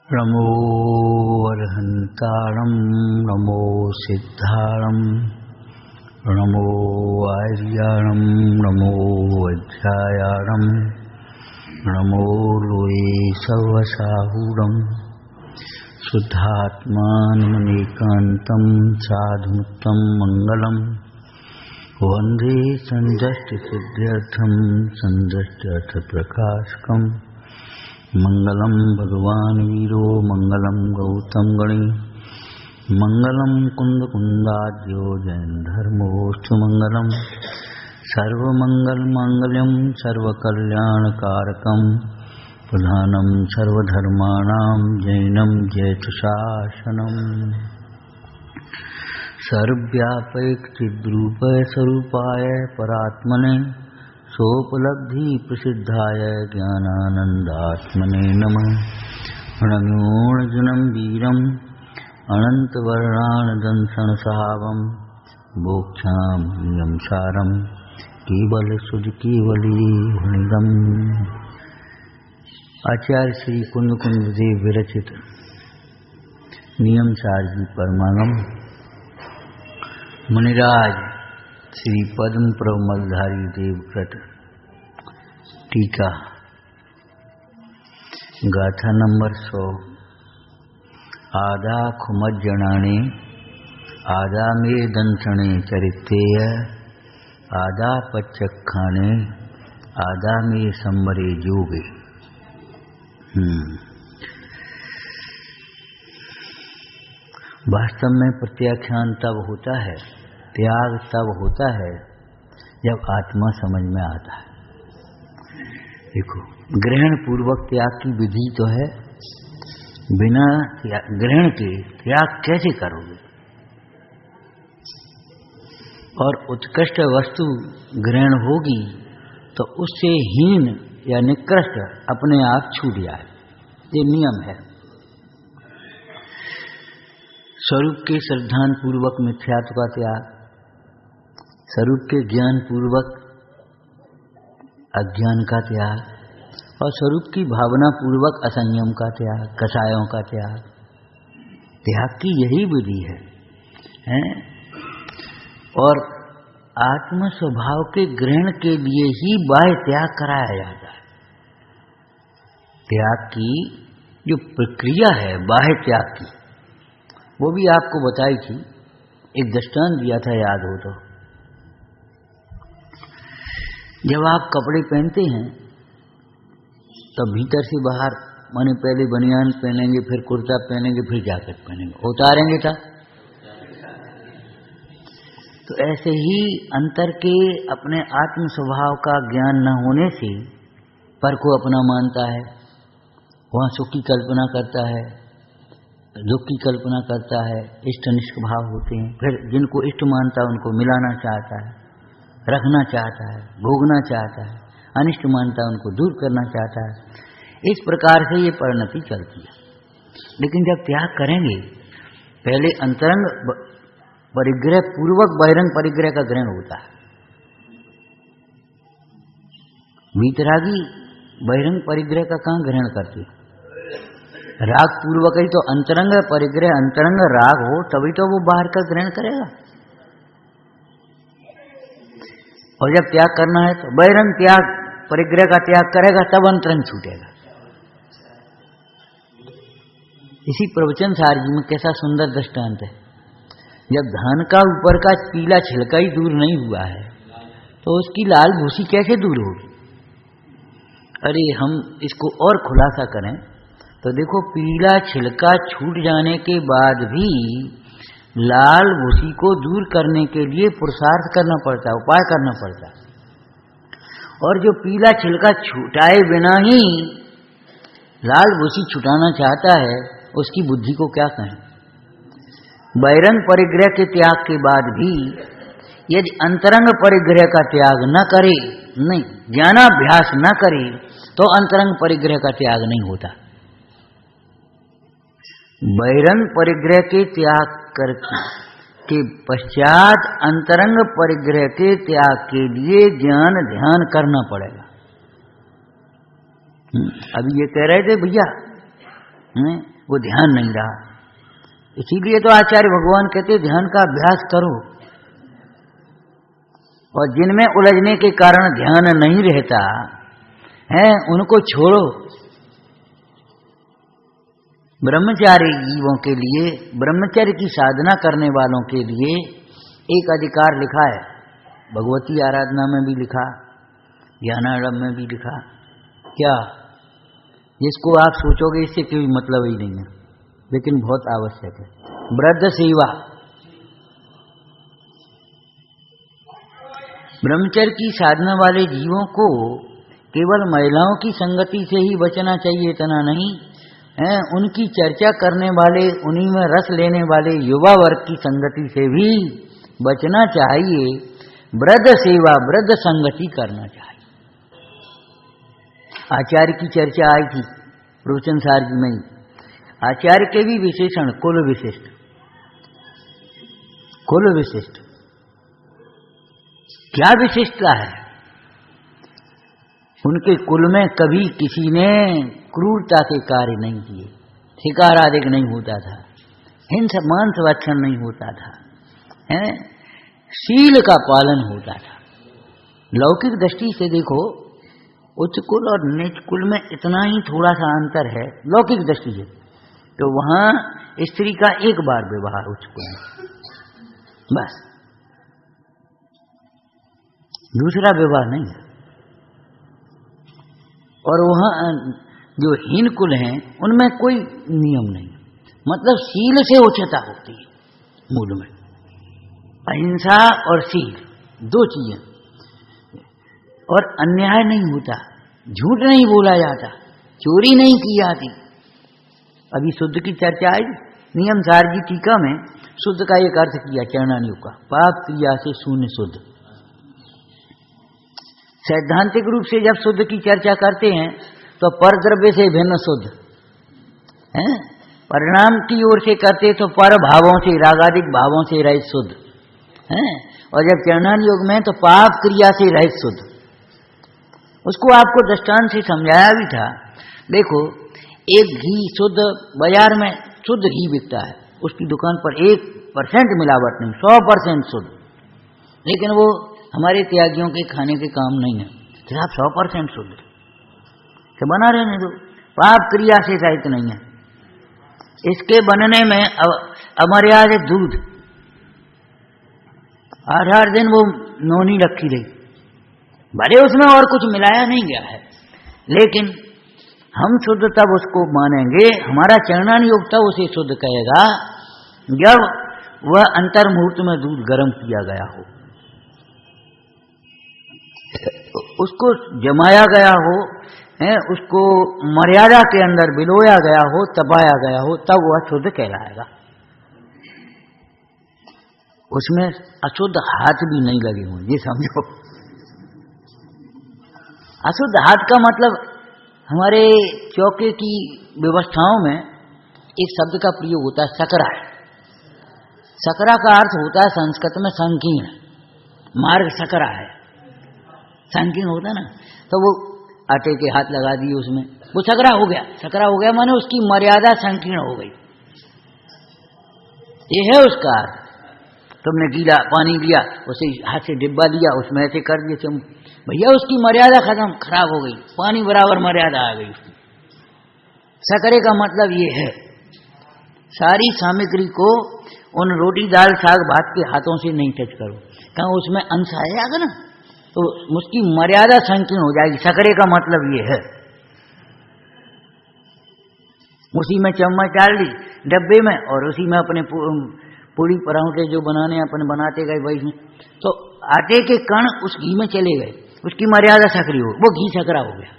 नमो अर्हन्तारं नमो सिद्धारं नमो आर्याणं नमो वज्रायाणं नमो लोये सर्वसाहूरं शुद्धात्मानमेकान्तं साधुमुक्तं मङ्गलं वन्दे सन्दष्टिसिद्ध्यर्थं सन्दष्ट्यर्थप्रकाशकम् मंगलम भगवान वीरो मंगलम गौतम गणे मंगलम कुंद कुंदाद्यो जैन धर्मोस्तु मंगलम सर्वमंगल मांगल्यम सर्वकल्याणकारकम प्रधानम सर्वधर्माणां जैनम जयतुशासनम सर्वव्यापैकचिद्रूपाय स्वरूपाय परात्मने सोपलब्धि प्रसिद्धाय ज्ञानानंदात्मने नमः। प्रणम्योऽर्जुनं वीरम् अनन्तवर्णानदंसनसावं मोक्षाम्यं सारं केवलसुधकेवलीहृदम्। आचार्य श्री कुंद कुंद देव विरचित नियम सार जी परमागम मुनिराज श्री पद्म प्रमलधारी देवव्रत टीका गाथा नंबर 100। आदा खुमज्जनाने आदा में दंसणे चरितेय आदा पच्चखाने आदा में संबरे जोगे। वास्तव में प्रत्याख्यान तब होता है, त्याग तब होता है जब आत्मा समझ में आता है। देखो, ग्रहण पूर्वक त्याग की विधि तो है, बिना ग्रहण के त्याग कैसे करोगे? और उत्कृष्ट वस्तु ग्रहण होगी तो उससे हीन या निकृष्ट अपने आप छूट जाए, ये नियम है। स्वरूप के श्रद्धान पूर्वक मिथ्यात्व का त्याग, स्वरूप के ज्ञान पूर्वक अज्ञान का त्याग, और स्वरूप की भावना पूर्वक असंयम का त्याग, कषायों का त्याग। त्याग की यही विधि है? और आत्म स्वभाव के ग्रहण के लिए ही बाह्य त्याग कराया जाता है। त्याग की जो प्रक्रिया है बाह्य त्याग की, वो भी आपको बताई थी, एक दृष्टांत दिया था, याद हो तो। जब आप कपड़े पहनते हैं तो भीतर से बाहर, माने पहले बनियान पहनेंगे, फिर कुर्ता पहनेंगे, फिर जैकेट पहनेंगे, उतारेंगे था। तो ऐसे ही अंतर के अपने आत्म स्वभाव का ज्ञान न होने से पर को अपना मानता है, वहाँ सुख की कल्पना करता है, दुख की कल्पना करता है, इष्ट अनिष्ट भाव होते हैं। फिर जिनको इष्ट मानता है उनको मिलाना चाहता है, रखना चाहता है, भोगना चाहता है, अनिष्ट मानता है उनको दूर करना चाहता है। इस प्रकार से ये परिणति चलती है। लेकिन जब त्याग करेंगे, पहले अंतरंग परिग्रह पूर्वक बहिरंग परिग्रह का ग्रहण होता है। वीतरागी बहिरंग परिग्रह का कहाँ ग्रहण करते? राग पूर्वक ही तो अंतरंग परिग्रह, अंतरंग राग हो तभी तो वो बाहर का ग्रहण करेगा। और जब त्याग करना है तो बहिरंग त्याग, परिग्रह का त्याग करेगा, तब अंतरंग छूटेगा। इसी प्रवचन सार जी में कैसा सुंदर दृष्टांत है। जब धान का ऊपर का पीला छिलका ही दूर नहीं हुआ है तो उसकी लाल भूसी कैसे दूर होगी? अरे हम इसको और खुलासा करें तो देखो, पीला छिलका छूट जाने के बाद भी लाल भूसी को दूर करने के लिए पुरुषार्थ करना पड़ता है, उपाय करना पड़ता है। और जो पीला छिलका छुटाए बिना ही लाल भूसी छुटाना चाहता है, उसकी बुद्धि को क्या कहें? बहिरंग परिग्रह के त्याग के बाद भी यदि अंतरंग परिग्रह का त्याग न करे, नहीं ज्ञानाभ्यास न करे, तो अंतरंग परिग्रह का त्याग नहीं होता। बहिरंग परिग्रह के त्याग के पश्चात अंतरंग परिग्रह के त्याग के लिए ज्ञान ध्यान करना पड़ेगा। अभी ये कह रहे थे भैया वो ध्यान नहीं रहा। इसीलिए तो आचार्य भगवान कहते ध्यान का अभ्यास करो, और जिनमें उलझने के कारण ध्यान नहीं रहता है उनको छोड़ो। ब्रह्मचारी जीवों के लिए, ब्रह्मचर्य की साधना करने वालों के लिए एक अधिकार लिखा है, भगवती आराधना में भी लिखा, ज्ञानाड़म में भी लिखा। क्या? जिसको आप सोचोगे इससे कोई मतलब ही नहीं है, लेकिन बहुत आवश्यक है, वृद्ध सेवा। ब्रह्मचर्य की साधना वाले जीवों को केवल महिलाओं की संगति से ही बचना चाहिए, इतना नहीं है, उनकी चर्चा करने वाले, उन्हीं में रस लेने वाले युवा वर्ग की संगति से भी बचना चाहिए। वृद्ध सेवा, वृद्ध संगति करना चाहिए। आचार्य की चर्चा आई थी प्रवचन सार जी में। आचार्य के भी विशेषण कुल विशिष्ट, कुल विशिष्ट। क्या विशिष्टता है? उनके कुल में कभी किसी ने क्रूरता के कार्य नहीं किए, शिकार आदि नहीं होता था, हिंसा मांस भक्षण नहीं होता था, हैं? शील का पालन होता था। लौकिक दृष्टि से देखो, उच्च कुल और नीच कुल में इतना ही थोड़ा सा अंतर है लौकिक दृष्टि से, तो वहां स्त्री का एक बार विवाह उच्च कुल में, बस, दूसरा विवाह नहीं है। और वहां जो हीन कुल हैं उनमें कोई नियम नहीं, मतलब शील से उच्चता होती है मूल में। अहिंसा और शील दो चीजें, और अन्याय नहीं होता, झूठ नहीं बोला जाता, चोरी नहीं की जाती। अभी शुद्ध की चर्चा आई, नियम सार जी टीका में शुद्ध का एक अर्थ किया चरणानियों का, पाप क्रिया से शून्य शुद्ध। सैद्धांतिक रूप से जब शुद्ध की चर्चा करते हैं तो परद्रव्य से भिन्न शुद्ध है, परिणाम की ओर से करते तो पर भावों से, रागादिक भावों से रहित शुद्ध है, और जब चरणान योग में तो पाप क्रिया से रहित शुद्ध। उसको आपको दृष्टांत से समझाया भी था। देखो, एक घी शुद्ध बाजार में शुद्ध घी बिकता है, उसकी दुकान पर 1% मिलावट नहीं, 100% शुद्ध, लेकिन वो हमारे त्यागियों के खाने के काम नहीं है, तो आप 100% शुद्ध तो बना रहने दो, पाप क्रिया से रहित नहीं है। इसके बनने में अमर्यादित दूध 8 दिन वो नोनी रखी रही, भले उसमें और कुछ मिलाया नहीं गया है, लेकिन हम शुद्ध तब उसको मानेंगे, हमारा चरणान योग तब उसे शुद्ध कहेगा जब वह अंतर्मुहूर्त में दूध गर्म किया गया हो, उसको जमाया गया हो, उसको मर्यादा के अंदर बिलोया गया हो, तपाया गया हो, तब वह शुद्ध कहलाएगा। उसमें अशुद्ध हाथ भी नहीं लगे हों, ये समझो। अशुद्ध हाथ का मतलब हमारे चौके की व्यवस्थाओं में एक शब्द का प्रयोग होता है, सकरा। सकरा का अर्थ होता है संस्कृत में संकीर्ण, मार्ग सकरा है, संकीर्ण होता है ना, तो वो आटे के हाथ लगा दिए उसमें, वो सकरा हो गया। सकरा हो गया माने उसकी मर्यादा संकीर्ण हो गई, ये है उसका अर्थ। तुमने गीला पानी लिया, उसे हाथ से डिब्बा लिया, उसमें ऐसे कर दिए तुम, भैया उसकी मर्यादा खत्म, खराब हो गई, पानी बराबर मर्यादा आ गई। सकरे का मतलब ये है, सारी सामग्री को उन रोटी दाल साग भात के हाथों से नहीं टच करो, कहाँ उसमें अंश आएगा ना, तो उसकी मर्यादा संकीर्ण हो जाएगी। सकरे का मतलब ये है। उसी में चम्मच डाल दी डब्बे में, और उसी में अपने पूरी परांठे जो बनाने अपने बनाते गए वही में, तो आटे के कण उस घी में चले गए, उसकी मर्यादा सकरी हो, वो घी सकरा हो गया।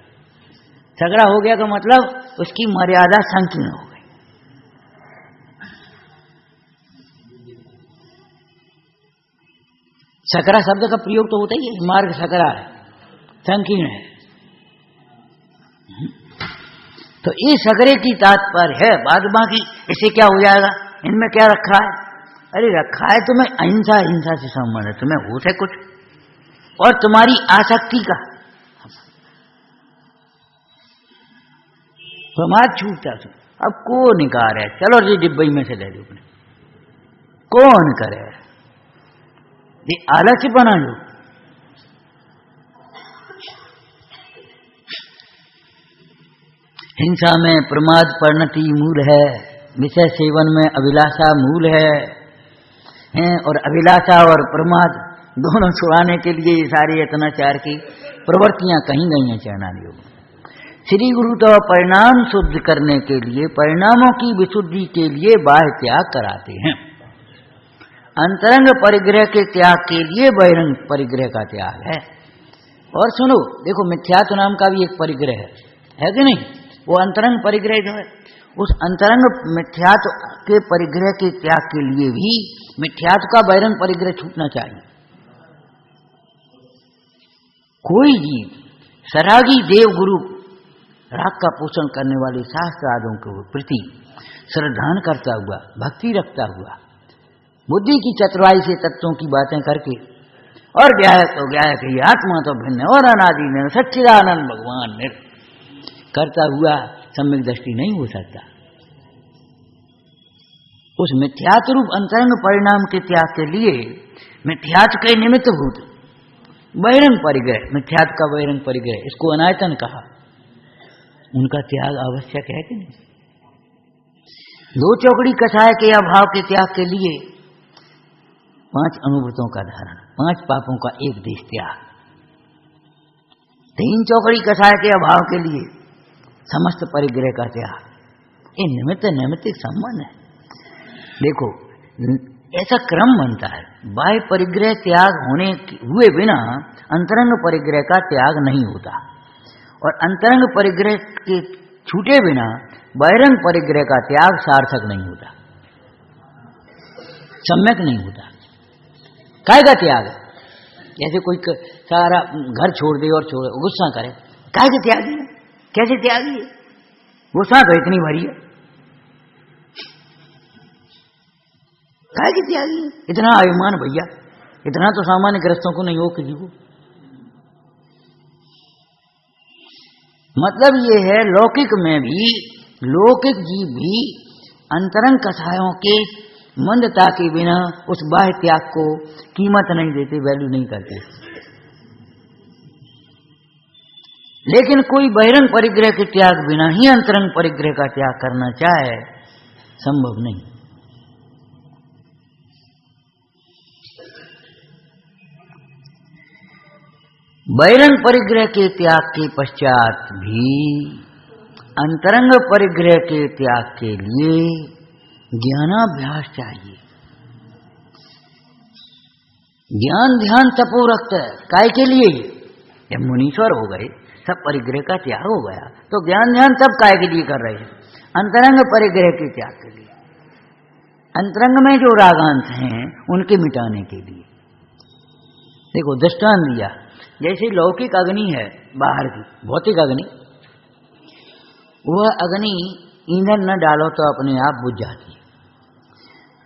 सकरा हो गया का मतलब उसकी मर्यादा संकीर्ण हो गई। सकरा शब्द का प्रयोग तो होता ही है, मार्ग सकरा है, संकीर्ण है। तो ये सकरे की तात्पर्य है। बाद बाकी इससे क्या हो जाएगा, इनमें क्या रखा है? अरे रखा है तुम्हें अहिंसा, हिंसा से संबंध है, तुम्हें हो से कुछ, और तुम्हारी आसक्ति का प्रमाद छूटता तुम अब कौन निकाल है, चलो जी डिब्बई में से ले लो अपने, कौन करे ये आलस्य बना लो। हिंसा में प्रमाद परिणति मूल है, विषय सेवन में अभिलाषा मूल है, और अभिलाषा और प्रमाद दोनों छुड़ाने के लिए ये सारी यत्नाचार की प्रवृत्तियां कहीं गई हैं चरणान योग। श्री गुरु तो परिणाम शुद्ध करने के लिए, परिणामों की विशुद्धि के लिए बाह्य त्याग कराते हैं। अंतरंग परिग्रह के त्याग के लिए बहिरंग परिग्रह का त्याग है। और सुनो, देखो मिथ्यात्व नाम का भी एक परिग्रह है कि नहीं? वो अंतरंग परिग्रह जो है, उस अंतरंग मिथ्यात्व के परिग्रह के त्याग के लिए भी मिथ्यात्व का बहिरंग परिग्रह छूटना चाहिए। कोई जीव सरागी देव गुरु राग का पोषण करने वाले शास्त्र आदों के प्रति श्रद्धान करता हुआ, भक्ति रखता हुआ, बुद्धि की चतुराई से तत्वों की बातें करके, और ज्ञायक तो ज्ञायक ही आत्मा तो भिन्न और अनादि ने सच्चिदानंद भगवान ने करता हुआ सम्यक दृष्टि नहीं हो सकता। उस मिथ्यात्व रूप अंतरंग परिणाम के त्याग के लिए मिथ्यात्व के निमित्त भूत बहिरंग परिग्रह, मिथ्यात्व का बहिरंग परिग्रह, इसको अनायतन कहा, उनका त्याग आवश्यक है कि नहीं? दो चौकड़ी कसाय के अभाव के त्याग के लिए 5 अनुभूतों का धारण, 5 पापों का एक देश त्याग, 3 चौकड़ी कसाय के अभाव के लिए समस्त परिग्रह का त्याग, ये निमित्त नैमित्तिक संबंध है। देखो ऐसा क्रम बनता है, बाह्य परिग्रह त्याग होने हुए बिना अंतरंग परिग्रह का त्याग नहीं होता, और अंतरंग परिग्रह के छूटे बिना बहिरंग परिग्रह का त्याग सार्थक नहीं होता, सम्यक नहीं होता। काय का त्याग? जैसे कोई सारा घर छोड़ दे और छोड़े, गुस्सा करे, काय का त्याग है? कैसे त्यागी है? गुस्सा तो इतनी भरी है, काय की त्यागी है? इतना अभिमान भैया, इतना तो सामान्य गृहस्थों को नहीं हो किसी को। मतलब ये है लौकिक में भी, लौकिक जीव भी अंतरंग कसायों के मंदता के बिना उस बाह्य त्याग को कीमत नहीं देते, वैल्यू नहीं करते। लेकिन कोई बहिरंग परिग्रह के त्याग बिना ही अंतरंग परिग्रह का त्याग करना चाहे, संभव नहीं। बहिरंग परिग्रह के त्याग के पश्चात भी अंतरंग परिग्रह के त्याग के लिए ज्ञानाभ्यास चाहिए। ज्ञान ध्यान तपो रक्त काय के लिए? जब मुनीश्वर हो गए, सब परिग्रह का त्याग हो गया, तो ज्ञान ध्यान सब काय के लिए कर रहे हैं? अंतरंग परिग्रह के त्याग के लिए, अंतरंग में जो रागांश हैं उनके मिटाने के लिए। देखो दृष्टांत दिया, जैसे लौकिक अग्नि है बाहर की, भौतिक अग्नि, वह अग्नि ईंधन न डालो तो अपने आप बुझ जाती है।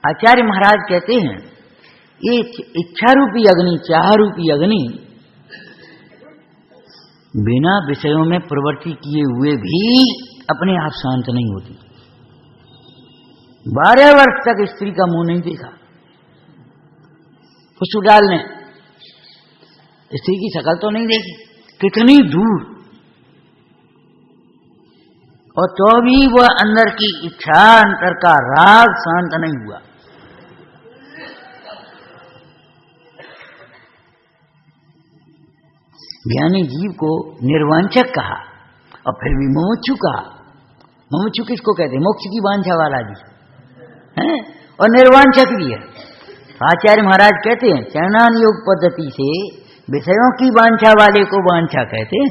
आचार्य महाराज कहते हैं ये इच्छा रूपी अग्नि, चाह रूपी अग्नि बिना विषयों में प्रवृत्ति किए हुए भी अपने आप शांत नहीं होती। 12 वर्ष तक स्त्री का मुंह नहीं देखा, खुशबू डालने स्त्री की शकल तो नहीं देखी, कितनी दूर, और तो भी वह अंदर की इच्छा, अंतर का राग शांत नहीं हुआ। ज्ञानी जीव को निर्वांछक कहा और फिर भी मुमुक्षु कहा। मुमुक्षु किसको कहते हैं? मोक्ष की वांछा वाला जी है, और निर्वांछक भी है। आचार्य महाराज कहते हैं चरणान योग पद्धति से विषयों की वांछा वाले को वांछा कहते हैं।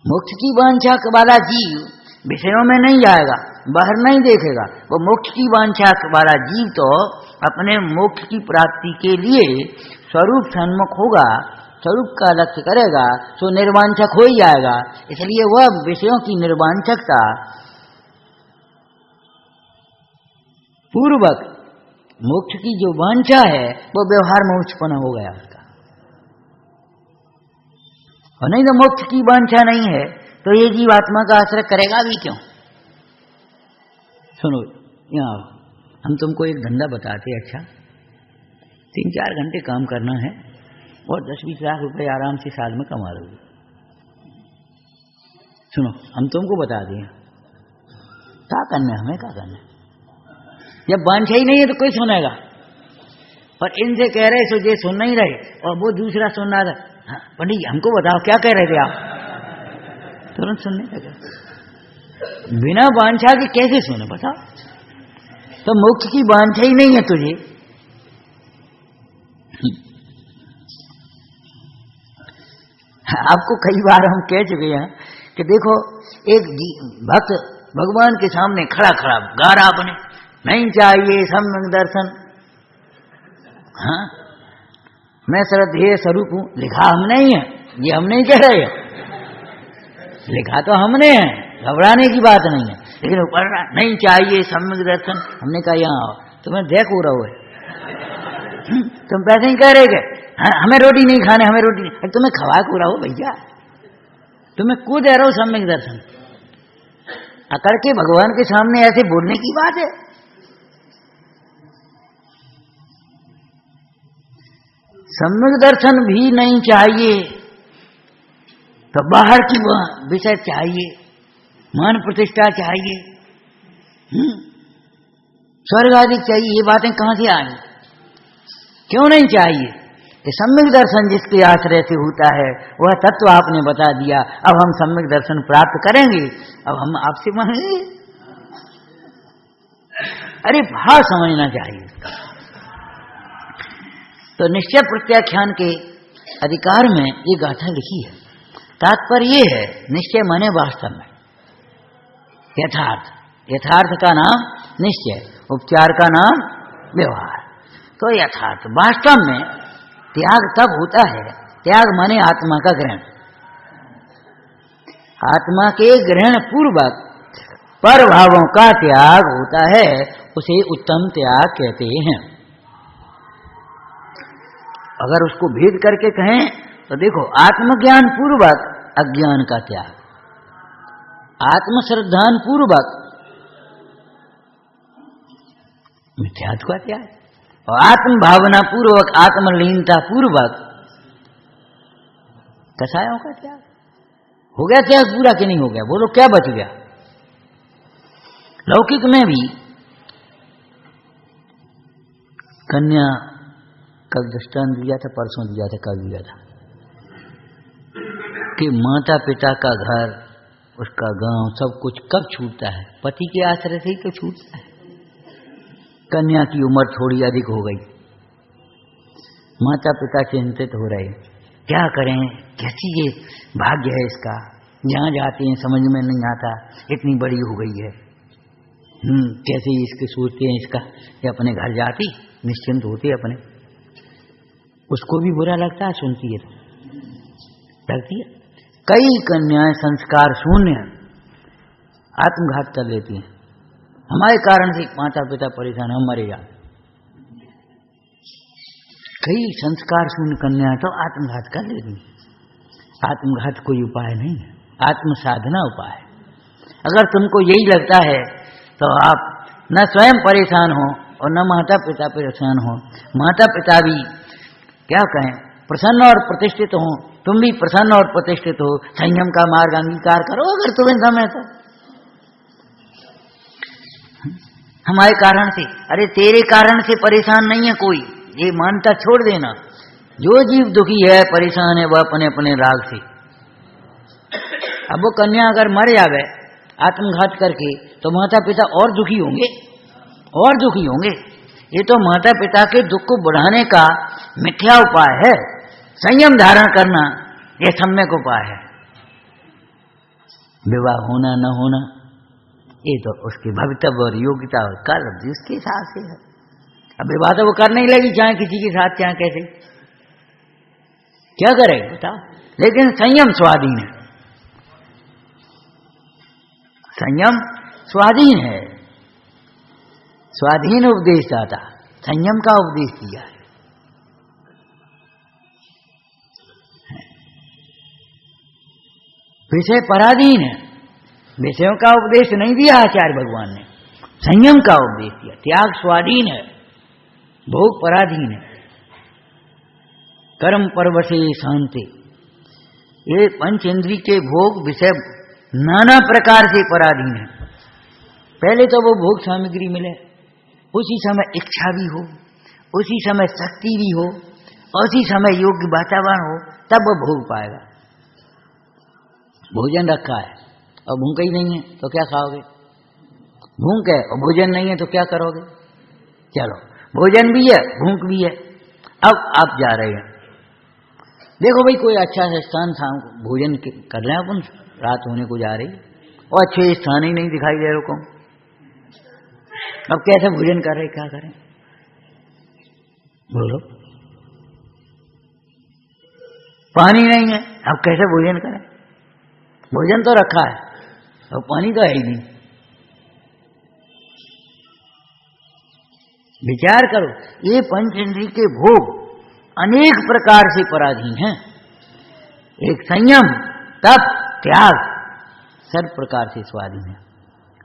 मोक्ष की वांछा वाला जीव विषयों में नहीं जाएगा, बाहर नहीं देखेगा। वो मोक्ष की वांछा वाला जीव तो अपने मोक्ष की प्राप्ति के लिए स्वरूप सन्मुख होगा, स्वरूप का लक्ष्य करेगा, तो निर्वांछक हो ही जाएगा। इसलिए वह विषयों की निर्वांछकता पूर्वक मोक्ष की जो वांछा है वो व्यवहार मोक्षपना हो गया उसका। और नहीं तो मोक्ष की वांछा नहीं है तो ये जीव आत्मा का आश्रय करेगा भी क्यों? सुनो, यहाँ हम तुमको एक धंधा बताते, अच्छा 3-4 घंटे काम करना है और 10-20 लाख रुपए आराम से साल में कमा लोगे। सुनो, हम तुमको बता दें क्या करना है, हमें क्या करना है। जब वांछा ही नहीं है तो कोई सुनेगा, और इनसे कह रहे सो ये सुन नहीं रहे और वो दूसरा सुन रहा था। हाँ, पंडित जी हमको बताओ क्या कह रहे थे आप? तुरंत सुनने लगे। बिना वांछा के कैसे सुने बताओ? तो मोक्ष की वांछा ही नहीं है तुझे। आपको कई बार हम कह चुके हैं कि देखो एक भक्त भगवान के सामने खड़ा खड़ा गा रहा, अपने नहीं चाहिए सम्यक दर्शन, हाँ मैं श्रद्धेय स्वरूप हूं, लिखा हमने ही है, ये हम नहीं कह रहे हैं, लिखा तो हमने है, घबराने की बात नहीं है। लेकिन ऊपर नहीं चाहिए सम्यक दर्शन, हमने कहा यहाँ आओ, तुम्हें देख हो रहा है, तुम पैसे ही कह रहे थे हमें रोटी नहीं खाने, हमें रोटी नहीं, तुम्हें खवा को रहो भैया, तुम्हें कूद दे रहा हो सम्यक दर्शन। अकड़ के भगवान के सामने ऐसे बोलने की बात है? सम्यक दर्शन भी नहीं चाहिए तो बाहर की विषय चाहिए, मान प्रतिष्ठा चाहिए, स्वर्ग आदि चाहिए, ये बातें कहां से आई? क्यों नहीं चाहिए? कि सम्यक दर्शन जिसके आश्रय से होता है वह तत्व आपने बता दिया। अब हम सम्यक दर्शन प्राप्त करेंगे, अब हम आपसे मांगेंगे? अरे भाव समझना चाहिए इसका। तो निश्चय प्रत्याख्यान के अधिकार में ये गाथा लिखी है। तात्पर्य ये है, निश्चय माने वास्तव में यथार्थ, यथार्थ का नाम निश्चय, उपचार का नाम व्यवहार। तो यथार्थ वास्तव में त्याग तब होता है, त्याग माने आत्मा का ग्रहण, आत्मा के ग्रहण पूर्वक पर भावों का त्याग होता है, उसे उत्तम त्याग कहते हैं। अगर उसको भेद करके कहें तो देखो, आत्मज्ञान पूर्वक अज्ञान का त्याग, आत्मश्रद्धान पूर्वक मिथ्यात्व का त्याग, और आत्म भावना पूर्वक आत्मलीनता पूर्वक कसायों का त्याग। हो गया त्याग पूरा कि नहीं हो गया? बोलो क्या बच गया? लौकिक में भी कन्या कल दृष्टांत दिया था, परसों दिया था, कल दिया था कि माता पिता का घर, उसका गांव, सब कुछ कब छूटता है? पति के आश्रय से ही तो छूटता है। कन्या की उम्र थोड़ी अधिक हो गई, माता पिता चिंतित हो रहे, क्या करें, कैसी ये भाग्य है इसका, जहां जाते हैं समझ में नहीं आता, इतनी बड़ी हो गई है, कैसे इसके सोचते हैं इसका, ये अपने घर जाती निश्चिंत होती अपने। उसको भी बुरा लगता है, सुनती है तो लगती है। कई कन्याएं संस्कार शून्य आत्मघात कर लेती हैं, हमारे कारण से माता पिता परेशान, हम मरे जाते। कई संस्कार शून्य कन्याएं तो आत्मघात कर लेती। आत्मघात कोई उपाय नहीं है, आत्म साधना उपाय है। अगर तुमको यही लगता है तो आप न स्वयं परेशान हो और न माता पिता परेशान हो। माता पिता भी क्या कहें, प्रसन्न और प्रतिष्ठित हो, तुम भी प्रसन्न और प्रतिष्ठित हो, संयम का मार्ग अंगीकार करो अगर तुम्हें समय तो। हमारे कारण से, अरे तेरे कारण से परेशान नहीं है कोई, ये मानता छोड़ देना। जो जीव दुखी है परेशान है वह अपने अपने राग से। अब वो कन्या अगर मर जावे आत्मघात करके तो माता पिता और दुखी होंगे, और दुखी होंगे। ये तो माता पिता के दुख को बढ़ाने का मिथ्या उपाय है। संयम धारण करना यह सम्यक उपाय है। विवाह होना न होना ये तो उसकी भवितव्य और योग्यता और काल उसके हिसाब से है। अब विवाह तो वो करने ही लगी, चाहे किसी के साथ चाहे कैसे, क्या करेगा बताओ। लेकिन संयम स्वाधीन है, संयम स्वाधीन है। स्वाधीन उपदेश दाता, संयम का उपदेश दिया है। विषय पराधीन है। विषयों का उपदेश नहीं दिया आचार्य भगवान ने, संयम का उपदेश दिया। त्याग स्वाधीन है, भोग पराधीन है। कर्म परवशे शांति, ये पंच इंद्रिय के भोग विषय नाना प्रकार से पराधीन है। पहले तो वो भोग सामग्री मिले, उसी समय इच्छा भी हो, उसी समय शक्ति भी हो, उसी समय योग्य वातावरण हो, तब वो भोग पाएगा। भोजन रखा है और भूख ही नहीं है तो क्या खाओगे? भूख है और भोजन नहीं है तो क्या करोगे? चलो, भोजन भी है, भूख भी है। अब आप जा रहे हैं, देखो भाई कोई अच्छा सा स्थान शाम को भोजन कर रहे हैं, अपन रात होने को जा रही और अच्छे स्थान ही नहीं दिखाई दे रहे को। अब कैसे भोजन कर रहे, क्या करें बोलो? पानी नहीं है, अब कैसे भोजन करें? भोजन तो रखा है और पानी तो है ही नहीं। विचार करो, ये पंच इंद्रिय के भोग अनेक प्रकार से पराधीन हैं। एक संयम, तप, त्याग सर्व प्रकार से स्वाधीन है।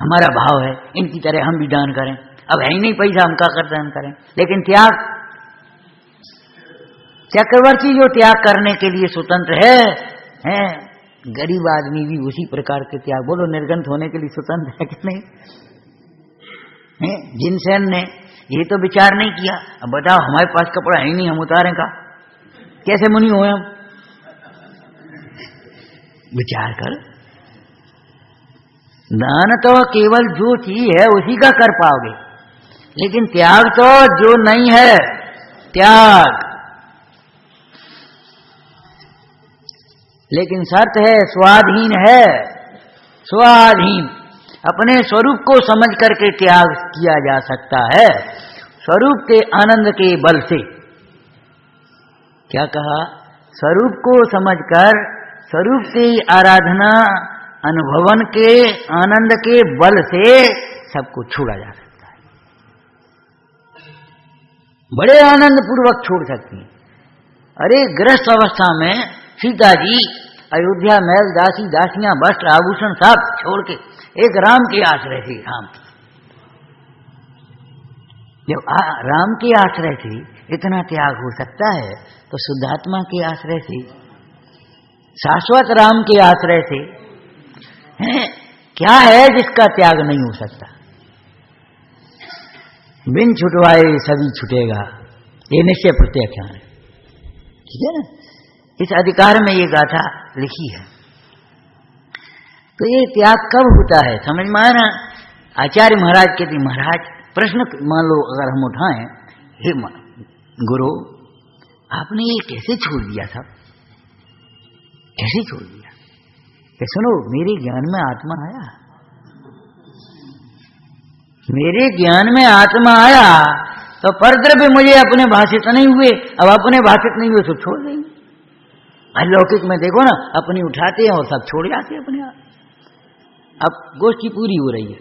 हमारा भाव है इनकी तरह हम भी दान करें, अब है ही नहीं पैसा, हम क्या कर दान करें? लेकिन त्याग, चक्रवर्ती जो त्याग करने के लिए स्वतंत्र है, गरीब आदमी भी उसी प्रकार के त्याग, बोलो निर्गंत होने के लिए स्वतंत्र है कि नहीं? जिनसेन ने ये तो विचार नहीं किया, अब बताओ हमारे पास कपड़ा है ही नहीं, हम उतारें का? कैसे मुनि हो हम? विचार कर, दान तो केवल जो चीज है उसी का कर पाओगे, लेकिन त्याग तो जो नहीं है, त्याग। लेकिन शर्त है, स्वाधीन है, स्वाधीन। अपने स्वरूप को समझ करके त्याग किया जा सकता है, स्वरूप के आनंद के बल से। क्या कहा? स्वरूप को समझकर स्वरूप की आराधना अनुभवन के आनंद के बल से सबको छोड़ा जा सकता है, बड़े आनंद पूर्वक छोड़ सकती है। अरे गृहस्थ अवस्था में सीता जी अयोध्या महल, दासी दासियां, वस्त्र आभूषण सब छोड़ के एक राम के आश्रय से, राम जब राम के आश्रय से इतना त्याग हो सकता है, तो शुद्धात्मा के आश्रय से, शाश्वत राम के आश्रय से क्या है जिसका त्याग नहीं हो सकता? बिन छुटवाए सभी छुटेगा, ये निश्चय प्रत्याख्यान है। ठीक है ना? इस अधिकार में ये गाथा लिखी है। तो ये त्याग कब होता है समझ में आया ना? आचार्य महाराज कहते, महाराज प्रश्न मान लो अगर हम उठाएं, हे गुरु आपने ये कैसे छोड़ दिया था? कैसे छोड़ दिया? कि सुनो, मेरे ज्ञान में आत्मा आया, मेरे ज्ञान में आत्मा आया तो परद्रव्य मुझे अपने भाषित नहीं हुए, अब अपने भाषित नहीं हुए तो छोड़ देंगे। अलौकिक में देखो ना, अपनी उठाते हैं और सब छोड़ जाते हैं अपने आप। अब गोष्ठी पूरी हो रही है,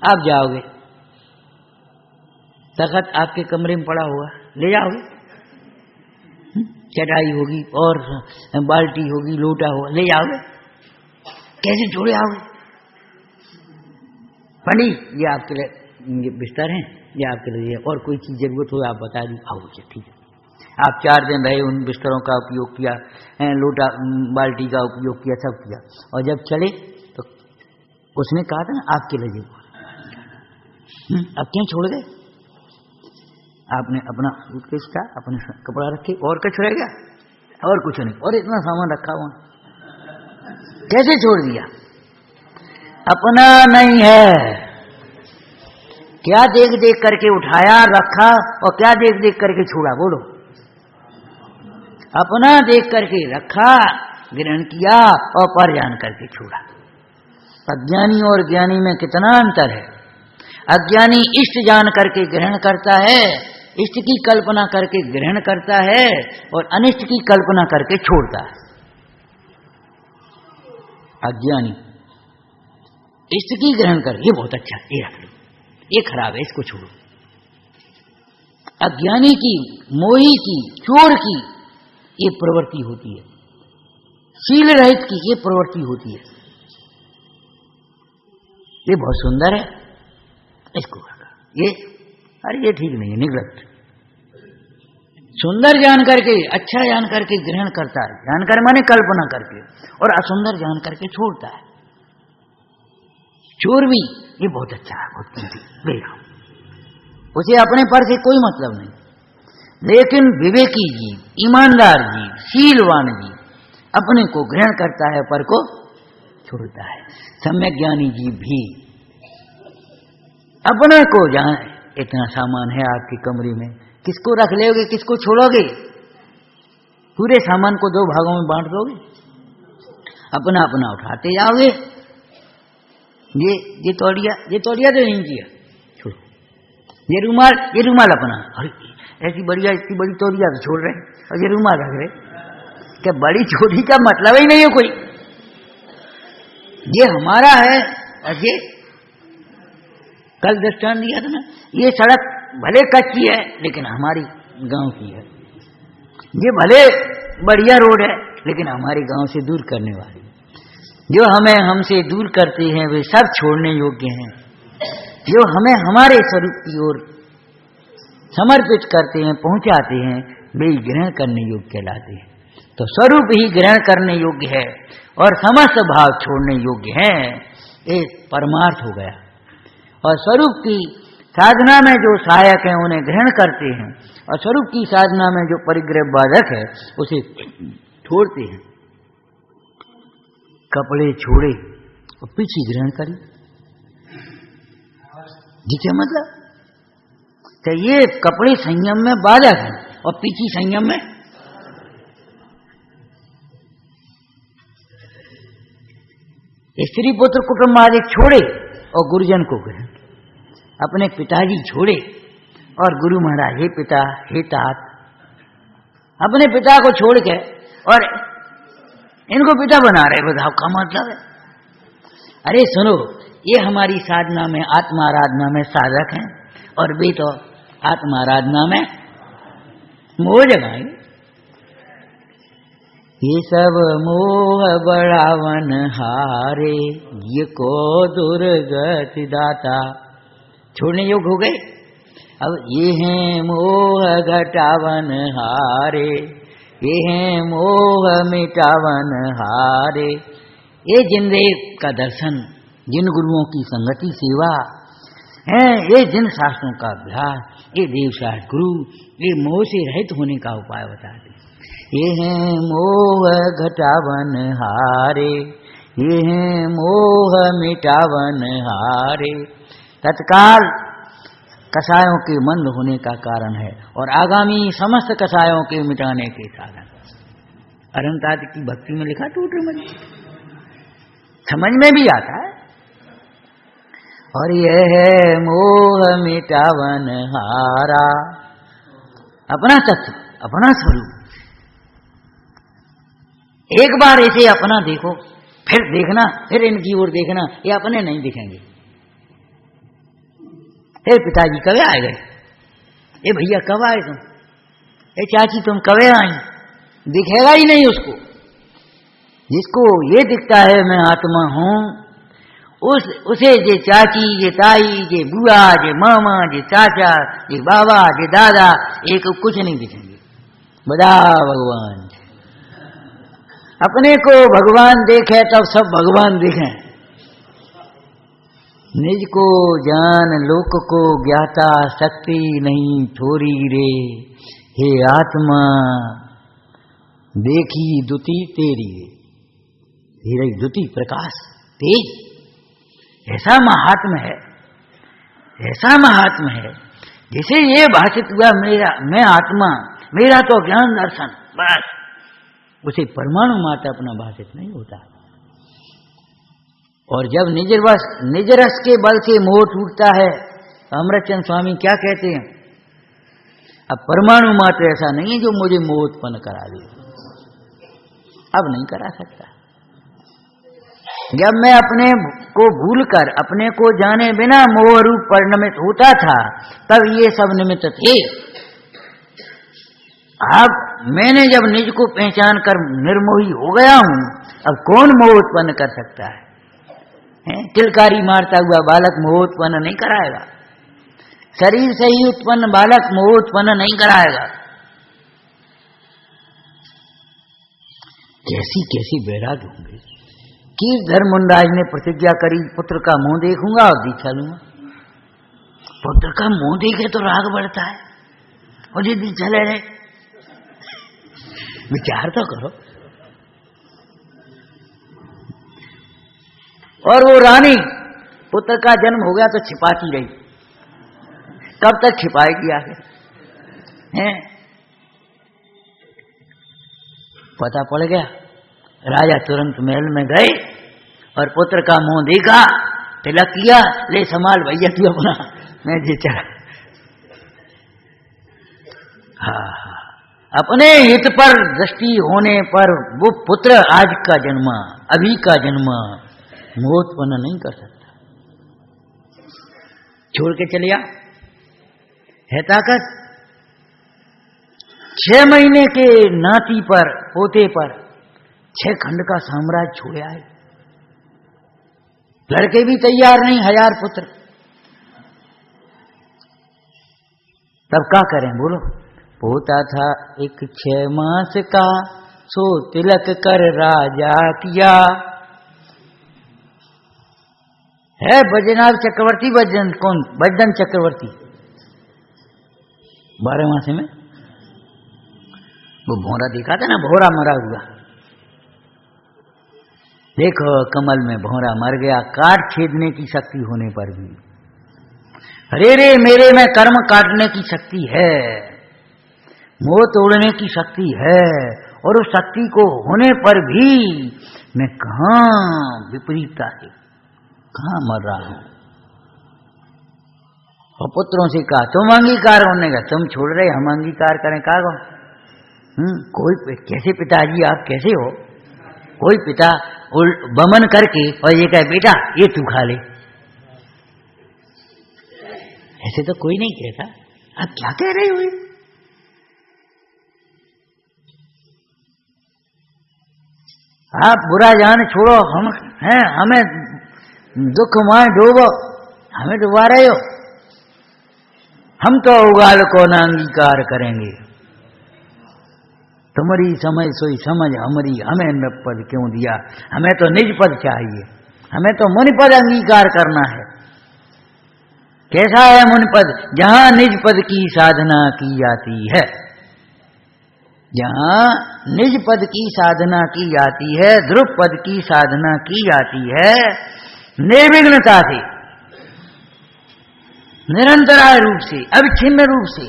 आप जाओगे, तखत आपके कमरे में पड़ा होगा, ले जाओगे, चटाई होगी और बाल्टी होगी, लोटा होगा, ले जाओगे, कैसे छोड़े आओगे? पंडित ये आपके लिए ये बिस्तर हैं, ये आपके लिए, और कोई चीज जरूरत हो आप बता दी, आओगे, ठीक है। आप 4 दिन रहे, उन बिस्तरों का उपयोग किया, लोटा बाल्टी का उपयोग किया, सब किया, और जब चले तो उसने कहा था ना आपके लिए, अब क्यों छोड़ गए? आपने अपना सूटकेस का, अपने कपड़ा रखे, और कुछ रह गया? और कुछ नहीं, और इतना सामान रखा हुआ, कैसे छोड़ दिया? अपना नहीं है। क्या देख देख करके उठाया रखा, और क्या देख देख करके छोड़ा? बोलो। अपना देख करके रखा, ग्रहण किया, और पर जान करके छोड़ा। अज्ञानी और ज्ञानी में कितना अंतर है? अज्ञानी इष्ट जान करके ग्रहण करता है, इष्ट की कल्पना करके ग्रहण करता है, और अनिष्ट की कल्पना करके छोड़ता है। अज्ञानी इष्ट की ग्रहण कर, ये बहुत अच्छा, ये रख लो, ये खराब है, इसको छोड़ो। अज्ञानी की, मोही की, चोर की ये प्रवृत्ति होती है, शील रहित की ये प्रवृत्ति होती है। ये बहुत सुंदर है, इसको ये अरे ये ठीक नहीं है, निगलत। सुंदर जान करके, अच्छा जान करके ग्रहण करता है, जानकर माने कल्पना करके, और असुंदर जान करके छोड़ता है। चोर भी ये बहुत अच्छा है, बहुत कीमती, उसे अपने पर से कोई मतलब नहीं। लेकिन विवेकी जीव, ईमानदार जीव, शीलवान जीव अपने को ग्रहण करता है, पर को छोड़ता है। सम्यक ज्ञानी जीव भी अपने को जाने, इतना सामान है आपके कमरे में, किसको रख लोगे, किसको छोड़ोगे? पूरे सामान को 2 भागों में बांट दोगे, अपना अपना उठाते जाओगे। ये तौलिया तो नहीं किया, छोड़ो। ये रुमाल अपना, अरे ऐसी बढ़िया इतनी बड़ी तौलिया तो छोड़ रहे, और ये रुमाल रख रहे, क्या बड़ी छोटी का मतलब ही नहीं है कोई। ये हमारा है। ऐसे कल दृष्टांत दिया था ना, ये सड़क भले कच्ची है लेकिन हमारी गांव की है, ये भले बढ़िया रोड है लेकिन हमारे गांव से दूर करने वाली। जो हमें हमसे दूर करते हैं वे सब छोड़ने योग्य हैं, जो हमें हमारे स्वरूप की ओर समर्पित करते हैं, पहुंचाते हैं, वे ग्रहण करने योग्य कहलाते हैं। तो स्वरूप ही ग्रहण करने योग्य है और समस्त भाव छोड़ने योग्य है, ये परमार्थ हो गया। और स्वरूप की साधना में जो सहायक है उन्हें ग्रहण करते हैं, और स्वरूप की साधना में जो परिग्रह बाधक है उसे छोड़ते हैं। कपड़े छोड़े और पीछे ग्रहण करी, जिसे मतलब तो ये कपड़े संयम में बाधक है और पीछे संयम में। स्त्री पुत्र कुटुंब आदि छोड़े और गुरुजन को ग्रहण, अपने पिताजी छोड़े और गुरु महाराज, हे पिता हे तात, अपने पिता को छोड़ के और इनको पिता बना रहे, बताओ क्या मतलब है? अरे सुनो, ये हमारी साधना में, आत्मा आराधना में साधक हैं और वे तो आत्मा आराधना में मोह जगाए। ये सब मोह बढ़ावन हारे, ये को दुर्गति दाता, छोड़ने योग्य हो गए। अब ये हैं मोह घटावन हारे, ये हैं मोह मिटावन हारे। ये जिन देव का दर्शन, जिन गुरुओं की संगति सेवा है, ये जिन शास्त्रों का अभ्यास, ये देव शास्त्र गुरु, ये मोह से रहित होने का उपाय बताते। ये हैं मोह घटावन हारे, ये हैं मोह मिटावन हारे। तत्काल कसायों के मंद होने का कारण है और आगामी समस्त कसायों के मिटाने के साधन। अरंतात की भक्ति में लिखा टूट मत, समझ में भी आता है। और यह है मोह मिटावन हारा, अपना तत्व, अपना स्वरूप। एक बार ऐसे अपना देखो, फिर देखना, फिर इनकी ओर देखना, ये अपने नहीं दिखेंगे। हे पिताजी कब आए गए, ए भैया कब आए तुम, ए चाची तुम कब आई, दिखेगा ही नहीं उसको। जिसको ये दिखता है मैं आत्मा हूं, उसे जे चाची, जे ताई, जे बुआ, जे मामा, जे चाचा, जे बाबा, जे दादा, एक कुछ नहीं दिखेंगे। बड़ा भगवान, अपने को भगवान देखे तब सब भगवान दिखे। निज को जान लोक को ज्ञाता, शक्ति नहीं थोड़ी रे, हे आत्मा देखी दुति तेरी, धीरे दुति प्रकाश तेज। ऐसा महात्म है, ऐसा महात्म है, जैसे ये भाषित हुआ मेरा, मैं आत्मा, मेरा तो ज्ञान दर्शन, बस उसे परमाणु मात्र अपना भाषित नहीं होता। और जब निज रस के बल से मोह टूटता है, तो अमृतचंद स्वामी क्या कहते हैं, अब परमाणु मात्र ऐसा नहीं है जो मुझे मोह उत्पन्न करा दे, अब नहीं करा सकता। जब मैं अपने को भूलकर, अपने को जाने बिना मोह रूप परिणमित होता था, तब ये सब निमित्त थे। अब मैंने जब निज को पहचान कर निर्मोही हो गया हूं, अब कौन मोह उत्पन्न कर सकता है? तिलकारी मारता हुआ बालक मोह उत्पन्न नहीं कराएगा, शरीर से ही उत्पन्न बालक मोह उत्पन्न नहीं कराएगा। कैसी कैसी बैराग होंगे कि धर्मराज ने प्रतिज्ञा करी, पुत्र का मुंह देखूंगा और दीक्षा लूंगा। पुत्र का मुंह देखे तो राग बढ़ता है, और ये दीक्षा ले रहे, विचार तो करो। और वो रानी पुत्र का जन्म हो गया तो छिपाती रही, कब तक छिपाएगी आखिर? हैं? पता पड़ गया, राजा तुरंत महल में गए और पुत्र का मुंह देखा, तिलक किया, ले संभाल भैया तू अपना, मैं जी चला। हाँ, अपने हित पर दृष्टि होने पर वो पुत्र आज का जन्मा, अभी का जन्मा मोह उत्पन्न नहीं कर सकता। छोड़ के चलिया है ताकत। 6 महीने के नाती पर, पोते पर 6 खंड का साम्राज्य छोड़ आए। लड़के भी तैयार नहीं, 1000 पुत्र। तब क्या करें बोलो? पोता था एक 6 मास का, सो तिलक कर राजा किया। है बैजनाथ चक्रवर्ती, कौन? बैजन चक्रवर्ती 12 मासे में वो भौरा देखा था ना, भौरा मरा हुआ। देखो कमल में भौरा मर गया, काट छेदने की शक्ति होने पर भी। अरे रे मेरे में कर्म काटने की शक्ति है, मोह तोड़ने की शक्ति है, और उस शक्ति को होने पर भी मैं कहां विपरीतता से कहां मर रहा हूं। और पुत्रों से कहा तुम अंगीकार होने का, तुम छोड़ रहे, हम अंगीकार करें का? कोई कैसे पिताजी आप कैसे हो? कोई पिता बमन करके और ये कहे बेटा ये तू खा ले, ऐसे तो कोई नहीं कहता। आप क्या कह रहे हो? आप बुरा जान छोड़ो, हम हैं, हमें दुख मां डूबो, हमें डुबा रहे हो। हम तो उगाल को ना अंगीकार करेंगे, तुम्हारी समझ सोई समझ हमारी, हमें नृपद क्यों दिया? हमें तो निज पद चाहिए, हमें तो मुनिपद अंगीकार करना है। कैसा है मुनिपद? जहां निज पद की साधना की जाती है, जहां निज पद की साधना की जाती है, ध्रुव पद की साधना की जाती है, निर्विघ्नता से, निरंतराय रूप से, अविच्छिन्न रूप से,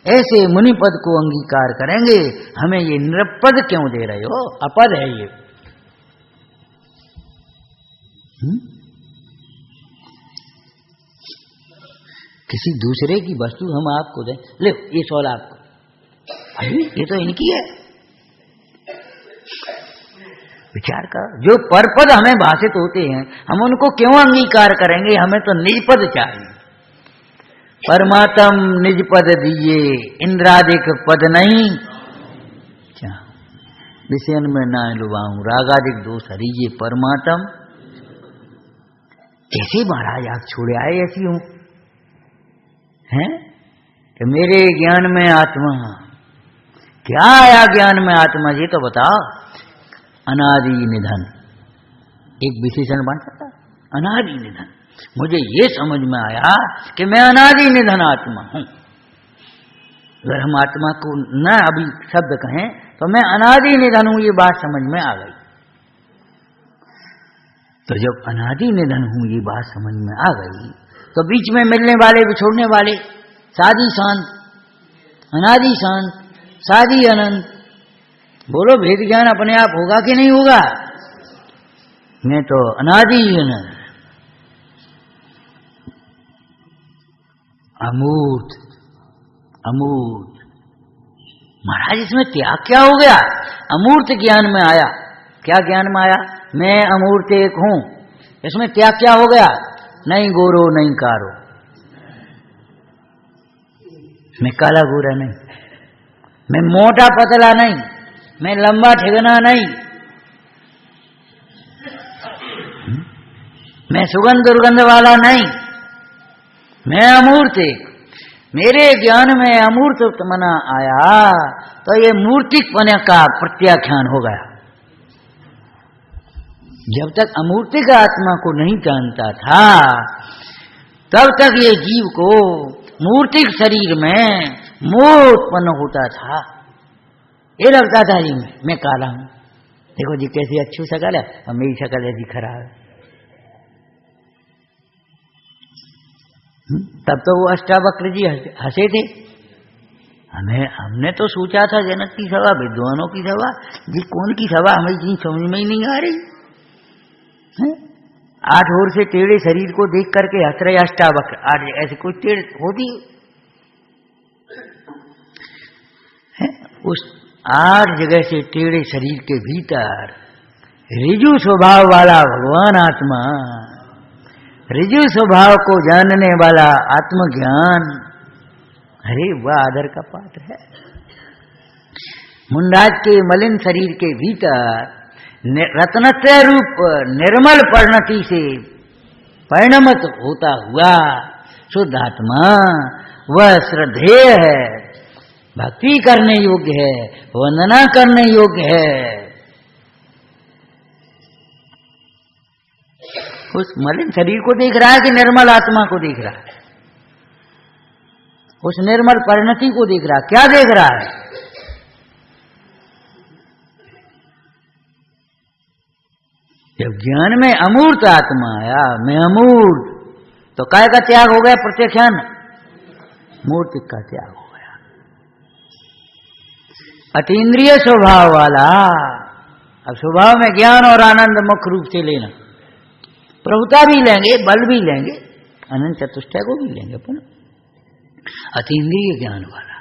ऐसे मुनि पद को अंगीकार करेंगे। हमें ये निरपद क्यों दे रहे हो? अपद है ये। किसी दूसरे की वस्तु हम आपको दें, ले ये सौल आपको, अरे ये तो इनकी है। विचार कर, जो परपद हमें भाषित होते हैं हम उनको क्यों अंगीकार करेंगे? हमें तो निज पद चाहिए। परमात्म निज पद दिए, इंद्रादिक पद नहीं। विषयन में ना लुभाऊं, रागादिक दोष हरिये परमात्म। कैसे महाराज आप छोड़े आए ऐसी हूं हैं कि मेरे ज्ञान में आत्मा, क्या आया ज्ञान में आत्मा? ये तो बताओ। अनादि निधन एक विशेषण बन सकता? अनादि निधन। मुझे ये समझ में आया कि मैं अनादि निधन आत्मा हूं। अगर हम आत्मा को न अभी शब्द कहें तो मैं अनादि निधन हूं, ये बात समझ में आ गई। तो जब अनादि निधन हूं ये बात समझ में आ गई, तो बीच में मिलने वाले बिछोड़ने वाले, सादी शांत, अनादि शांत, सादी अनंत, बोलो भेद ज्ञान अपने आप होगा कि नहीं होगा? मैं तो अनादि अनंत, अमूर्त, अमूर्त। महाराज इसमें त्याग क्या हो गया? अमूर्त ज्ञान में आया। क्या ज्ञान में आया? मैं अमूर्त एक हूं। इसमें त्याग क्या हो गया? नहीं गोरो नहीं कारो, मैं काला गोरा नहीं, मैं मोटा पतला नहीं, मैं लंबा ठिगना नहीं, मैं सुगंध दुर्गंध वाला नहीं, मैं अमूर्तिक। मेरे ज्ञान में अमूर्त मना आया तो ये मूर्तिक पने का प्रत्याख्यान हो गया। जब तक अमूर्तिक आत्मा को नहीं जानता था तब तक ये जीव को मूर्तिक शरीर में मोह उत्पन्न होता था। ये लगता था जी मैं काला हूं, देखो जी कैसी अच्छी शक्ल है और मेरी शक्ल ऐसी खराब है। तब तो वो अष्टावक्र जी हंसे थे। हमने तो सोचा था जनक की सभा, विद्वानों की सभा, जी कौन की सभा, हमें इतनी समझ में ही नहीं आ रही है। 8 ओर से टेढ़े शरीर को देख करके हंस रहे अष्टावक्र। आज ऐसे कोई टेढ़ होती है? उस 8 जगह से टेढ़े शरीर के भीतर ऋजु स्वभाव वाला भगवान आत्मा, ऋजु स्वभाव को जानने वाला आत्मज्ञान, अरे वह आदर का पात्र है। मुंडाज के मलिन शरीर के भीतर रत्नत्रय रूप निर्मल परिणति से परिणमित होता हुआ शुद्ध आत्मा वह श्रद्धेय है, भक्ति करने योग्य है, वंदना करने योग्य है। उस मलिन शरीर को देख रहा है कि निर्मल आत्मा को देख रहा है? उस निर्मल परिणति को देख रहा है। क्या देख रहा है? जब ज्ञान में अमूर्त आत्मा आया, मैं अमूर्त, तो काय का त्याग हो गया? प्रत्याख्यान, मूर्ति का त्याग हो गया। अतीन्द्रिय स्वभाव वाला, अब स्वभाव में ज्ञान और आनंद मुख्य रूप से लेना, प्रभुता भी लेंगे, बल भी लेंगे, अनंत चतुष्टय को भी लेंगे, अपन अतीन्द्रिय ज्ञान वाला।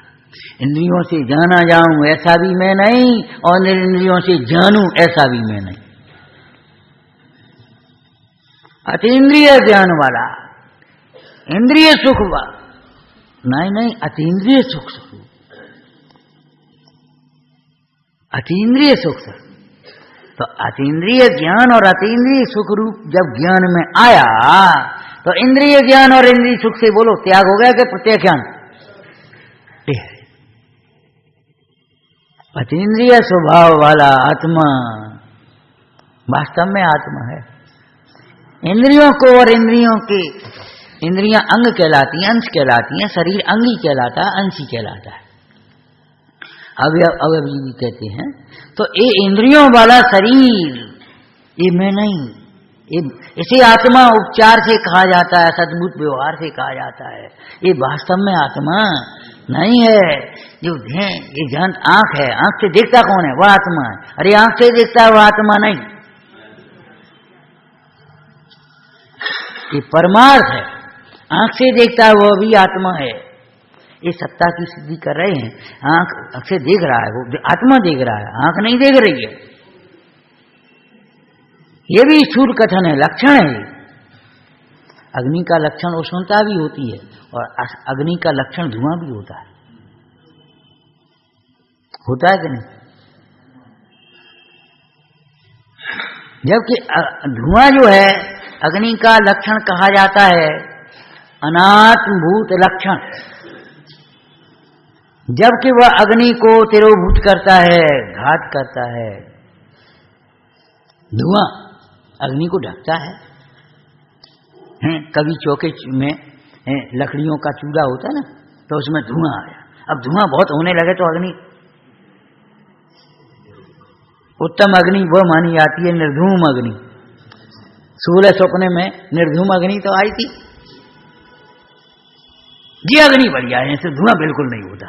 इंद्रियों से जाना जाऊं ऐसा भी मैं नहीं, और निरिंद्रियों से जानूं ऐसा भी मैं नहीं। अतीन्द्रिय ज्ञान वाला, इंद्रिय सुख नहीं, अतीन्द्रिय सुख स्वरूप, अतीन्द्रिय सुख स्वरूप। तो अतीन्द्रिय ज्ञान और अतीन्द्रिय सुख रूप जब ज्ञान में आया तो इंद्रिय ज्ञान और इंद्रिय सुख से बोलो त्याग हो गया कि प्रत्याख्यान? अतीन्द्रिय स्वभाव वाला आत्मा वास्तव में आत्मा है। इंद्रियों को और इंद्रियों के, इंद्रियां अंग कहलाती हैं, अंश कहलाती हैं, शरीर अंगी कहलाता है, अंशी कहलाता है, अवयवी भी कहते हैं। तो ये इंद्रियों वाला शरीर ये मैं नहीं, इसे आत्मा उपचार से कहा जाता है, सद्भुत व्यवहार से कहा जाता है। ये वास्तव में आत्मा नहीं है। जो ये जान आंख है, आंख से देखता कौन है? वह आत्मा है। अरे आंख से देखता है वह आत्मा नहीं, ये परमार्थ है। आंख से देखता है वह भी आत्मा है। ये सत्ता की सिद्धि कर रहे हैं। आंख से देख रहा है, वो आत्मा देख रहा है, आंख नहीं देख रही है। ये भी स्थूल कथन है, लक्षण है। अग्नि का लक्षण उष्णता भी होती है, और अग्नि का लक्षण धुआं भी होता है कि नहीं? जबकि धुआं जो है अग्नि का लक्षण कहा जाता है अनात्मभूत लक्षण, जबकि वह अग्नि को तिरोभूत करता है, घात करता है। धुआं अग्नि को ढकता है। कभी चौके में लकड़ियों का चूल्हा होता है ना, तो उसमें धुआं आया। अब धुआं बहुत होने लगे तो अग्नि, उत्तम अग्नि वह मानी जाती है निर्धूम अग्नि। 16 सपने में निर्धूम अग्नि तो आई थी, ये अग्नि बढ़िया है, इससे धुआं बिल्कुल नहीं होता।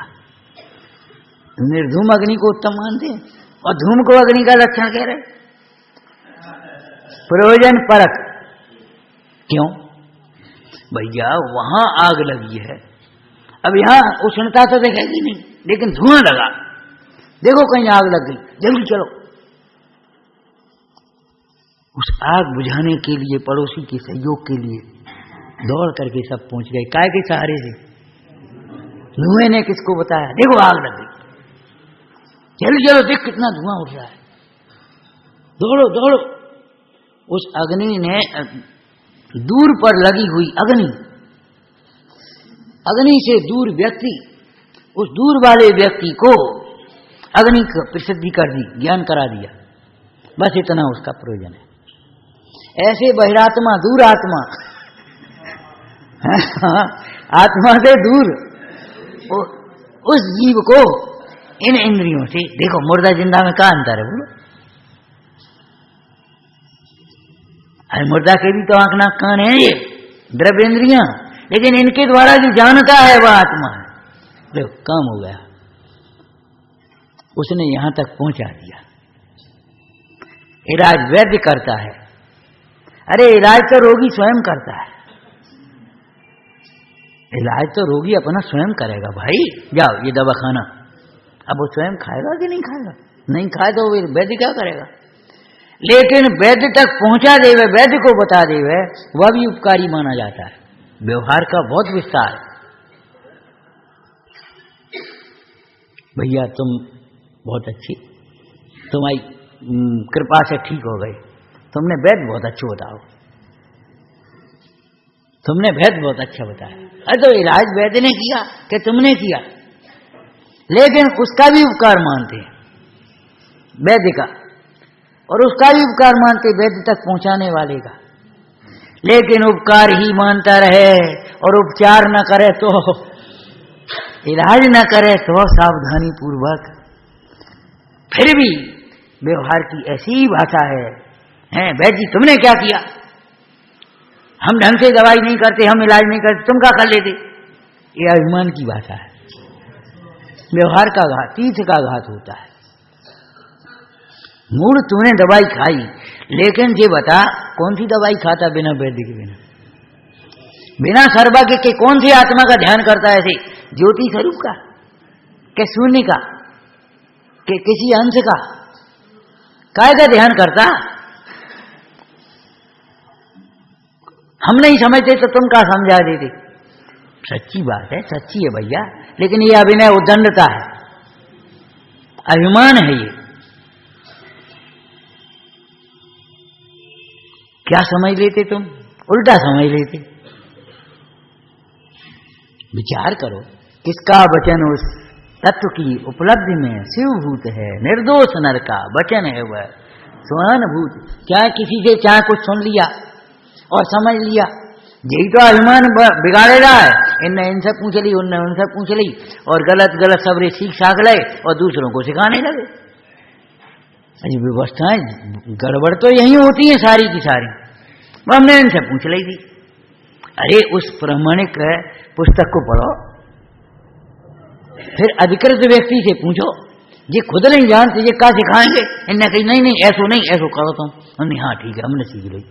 निर्धूम अग्नि को उत्तम मानते हैं, और धूम को अग्नि का लक्षण कह रहे। प्रयोजन परक क्यों? भैया वहां आग लगी है, अब यहां उष्णता तो दिखेगी नहीं, लेकिन धुआं लगा, देखो कहीं आग लग गई, जल्दी चलो। उस आग बुझाने के लिए, पड़ोसी के सहयोग के लिए दौड़ करके सब पहुंच गए। काय के सहारे से? धुएं ने किसको बताया? देखो आग लग गई। चलो चलो देख कितना धुआं उठ रहा है, दौड़ो दौड़ो। उस अग्नि ने दूर पर लगी हुई अग्नि से दूर व्यक्ति, उस दूर वाले व्यक्ति को अग्नि प्रसिद्धि कर दी, ज्ञान करा दिया, बस इतना उसका प्रयोजन है। ऐसे बहिरात्मा दूर आत्मा आत्मा से दूर उस जीव को इन इंद्रियों से, देखो मुर्दा जिंदा में क्या अंतर है बोलो? अरे मुर्दा के भी तो आंख नाक कान है, ये द्रव्य इंद्रियां, लेकिन इनके द्वारा जो जानता है वह आत्मा है। देखो काम हो गया, उसने यहां तक पहुंचा दिया। इलाज वैद्य करता है, अरे इलाज तो रोगी स्वयं करता है, इलाज तो रोगी अपना स्वयं करेगा। भाई जाओ ये दवा खाना, अब वो स्वयं खाएगा कि नहीं खाएगा? नहीं खाए तो वैद्य क्या करेगा? लेकिन वैद्य तक पहुंचा देवे, वैद्य को बता देवे, वह भी उपकारी माना जाता है। व्यवहार का बहुत विस्तार है। भैया तुम बहुत अच्छी, तुम्हारी कृपा से ठीक हो गई, तुमने वैद्य बहुत अच्छे बताओ, तुमने वैद्य बहुत अच्छा बताया। अरे तो इलाज वैद्य ने किया कि तुमने किया? लेकिन उसका भी उपकार मानते हैं वैद्य का, और उसका भी उपकार मानते वैद्य तक पहुंचाने वाले का। लेकिन उपकार ही मानता रहे और उपचार न करे तो, इलाज न करे तो सावधानी पूर्वक, फिर भी व्यवहार की ऐसी ही भाषा है, वैद्य जी तुमने क्या किया? हम ढंग से दवाई नहीं करते, हम इलाज नहीं करते, तुम क्या कर लेते? ये अभिमान की भाषा है। व्यवहार का घात, तीर्थ का घात होता है। मूल तूने दवाई खाई, लेकिन ये बता कौन सी दवाई खाता बिना वैद्य के, बिना सर्वज्ञ के कौन सी आत्मा का ध्यान करता है? ऐसे ज्योति स्वरूप का, के शून्य का, के किसी अंश का, काय का ध्यान करता? हम नहीं समझते तो तुम क्या समझा देते? सच्ची बात है, सच्ची है भैया, लेकिन ये अभिनय उद्दंडता है, अभिमान है। ये क्या समझ लेते तुम? उल्टा समझ लेते। विचार करो, किसका वचन उस तत्व की उपलब्धि में शिवभूत है, निर्दोष नर का वचन है वह स्वानुभूत। चाहे किसी से चाहे कुछ सुन लिया और समझ लिया, यही तो अभिमान बिगाड़े रहा है। इनने इनसे पूछ ली, उनने उनसे पूछ ली, और गलत गलत सबरे सीख साख ले और दूसरों को सिखाने लगे। अजी व्यवस्थाएं गड़बड़ तो यही होती है सारी की सारी। हमने इनसे पूछ ली थी। अरे उस प्रामाणिक पुस्तक को पढ़ो, फिर अधिकृत व्यक्ति से पूछो, ये खुद नहीं जानते, ये क्या सिखाएंगे? इनने कही नहीं नहीं ऐसो नहीं, ऐसो करो तुम। हमने हाँ ठीक है, हमने सीख ली,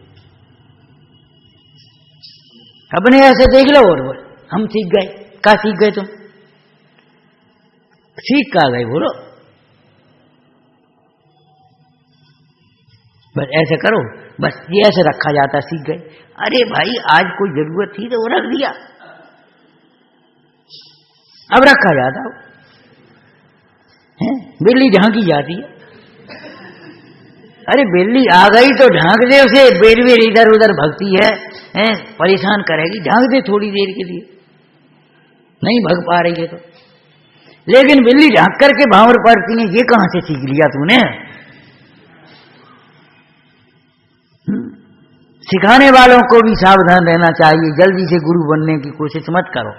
अपने ऐसे देख लो और हम सीख गए। क्या सीख गए तुम? सीख क्या गए बोलो? बस ऐसे करो, बस ये ऐसे रखा जाता, सीख गए। अरे भाई आज कोई जरूरत थी तो वो रख दिया, अब रखा जाता है। बिल्ली ढांकी जाती है, अरे बिल्ली आ गई तो ढांक दे उसे, बेर बेर इधर उधर भगती है, परेशान करेगी, ढांक दे थोड़ी देर के लिए, नहीं भग पा रही है तो। लेकिन बिल्ली ढांक करके भांवर पड़ती है, ये कहां से सीख लिया तूने? सिखाने वालों को भी सावधान रहना चाहिए, जल्दी से गुरु बनने की कोशिश मत करो,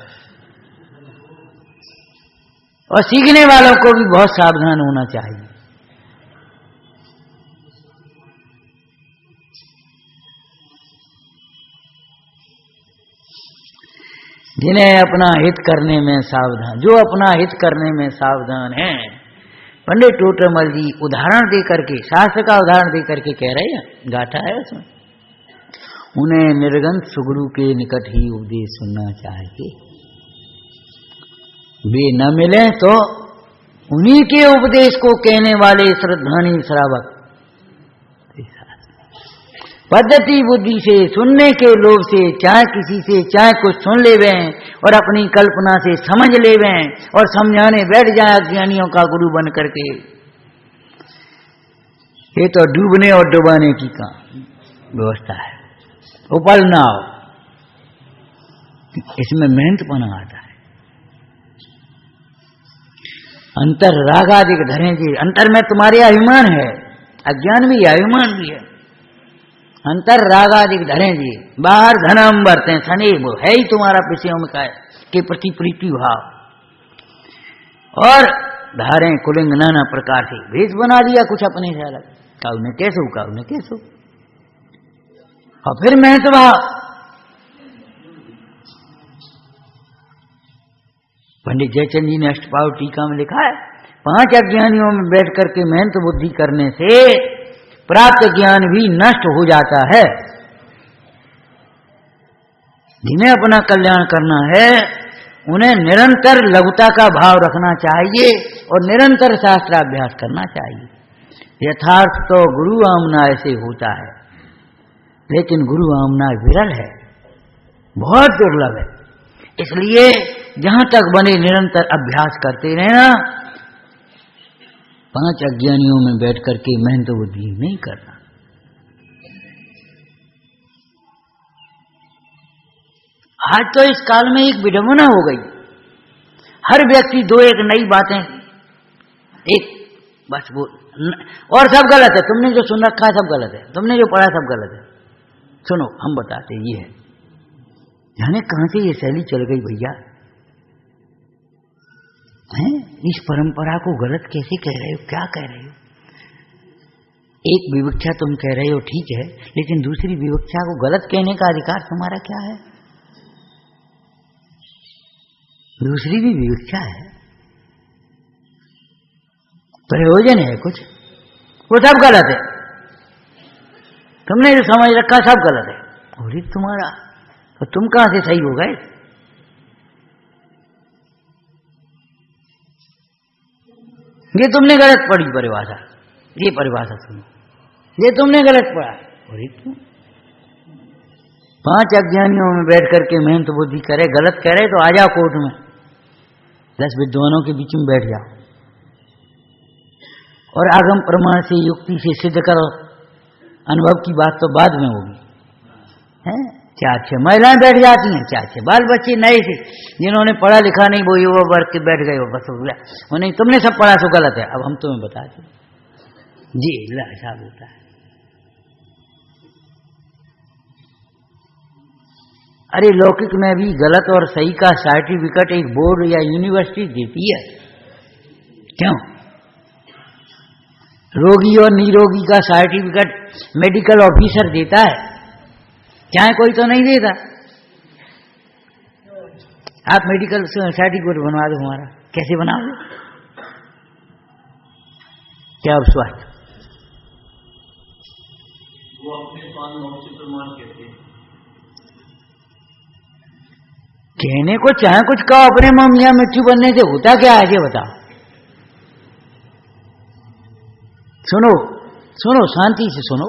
और सीखने वालों को भी बहुत सावधान होना चाहिए। जिन्हें अपना हित करने में सावधान, जो अपना हित करने में सावधान है, पंडित टोटरमल जी उदाहरण दे करके, शास्त्र का उदाहरण दे करके कह रहे हैं, गाथा है उसमें, उन्हें निर्गंत सुगुरु के निकट ही उपदेश सुनना चाहिए। वे न मिले तो उन्हीं के उपदेश को कहने वाले श्रद्धानी श्रावक पद्धति बुद्धि से, सुनने के लोभ से, चाहे किसी से चाहे कुछ सुन लेवे और अपनी कल्पना से समझ लेवे और समझाने बैठ जाए अज्ञानियों का गुरु बन करके, ये तो डूबने और डुबाने की का व्यवस्था है। उपल नाव, इसमें मेहनतपना आता है। अंतर रागादिक धरे जी, अंतर में तुम्हारे अभिमान है, अज्ञान भी है अभिमान भी है। अंतर रागादिक धरे जी, बाहर धनम बरते सनेब, है ही तुम्हारा विषयों में का के प्रति प्रीति भाव, और धारे कुलिंग नाना प्रकार से भेष बना दिया कुछ अपने से अलग, काउ ने कैसो, और फिर महत्व भाव। पंडित जयचंद जी ने अष्टपाव टीका में लिखा है, 5 अज्ञानियों में बैठ करके मेहनत बुद्धि करने से प्राप्त ज्ञान भी नष्ट हो जाता है। जिन्हें अपना कल्याण करना है उन्हें निरंतर लघुता का भाव रखना चाहिए और निरंतर शास्त्राभ्यास करना चाहिए। यथार्थ तो गुरु आमना ऐसे होता है, लेकिन गुरु आमना विरल है, बहुत दुर्लभ है। इसलिए जहां तक बने निरंतर अभ्यास करते रहना, 5 अज्ञानियों में बैठ करके मेहनत बुद्धि नहीं करना। आज तो इस काल में एक विडंबना हो गई, हर व्यक्ति 2-1 नई बातें, एक बस वो, और सब गलत है। तुमने जो सुन रखा है सब गलत है, तुमने जो पढ़ा सब गलत है। सुनो हम बताते, ये है, जाने कहां से ये शैली चल गई भैया, हैं? इस परंपरा को गलत कैसे कह रहे हो, क्या कह रहे हो? एक विवक्षा तुम कह रहे हो ठीक है, लेकिन दूसरी विवक्षा को गलत कहने का अधिकार तुम्हारा क्या है? दूसरी भी विवक्षा है, प्रयोजन है कुछ, वो सब गलत है। तुमने जो समझ रखा सब गलत है, और तुम्हारा, तो तुम कहां से सही हो गए? ये तुमने गलत पढ़ी परिभाषा, ये परिभाषा सुनो, ये तुमने गलत पढ़ा। और 5 अज्ञानियों में बैठ करके मेहनत बुद्धि करे, गलत कह रहे तो आ जाओ कोर्ट में, 10 विद्वानों के बीच में बैठ जाओ और आगम प्रमाण से युक्ति से सिद्ध करो। अनुभव की बात तो बाद में होगी, है? 4-6 महिलाएं बैठ जाती हैं, 4-6 बाल बच्चे नए से, जिन्होंने पढ़ा लिखा नहीं वो युवा वर्ग के बैठ गए, वो बस हो गया, वो नहीं तुमने सब पढ़ा सो गलत है। अब हम तुम्हें बताते जी, ऐसा होता है। अरे लौकिक में भी गलत और सही का सर्टिफिकेट एक बोर्ड या यूनिवर्सिटी देती है, क्यों? रोगी और निरोगी का सर्टिफिकेट मेडिकल ऑफिसर देता है, चाहे कोई तो नहीं देता। आप मेडिकल सर्टिफिकेट बनवा दो हमारा, कैसे बनाओगे? क्या स्वास्थ्य वो अपने प्रमाण कहने को चाहे कुछ कहो, अपने मियां मिट्टी बनने से होता क्या है ये बताओ। सुनो सुनो, शांति से सुनो,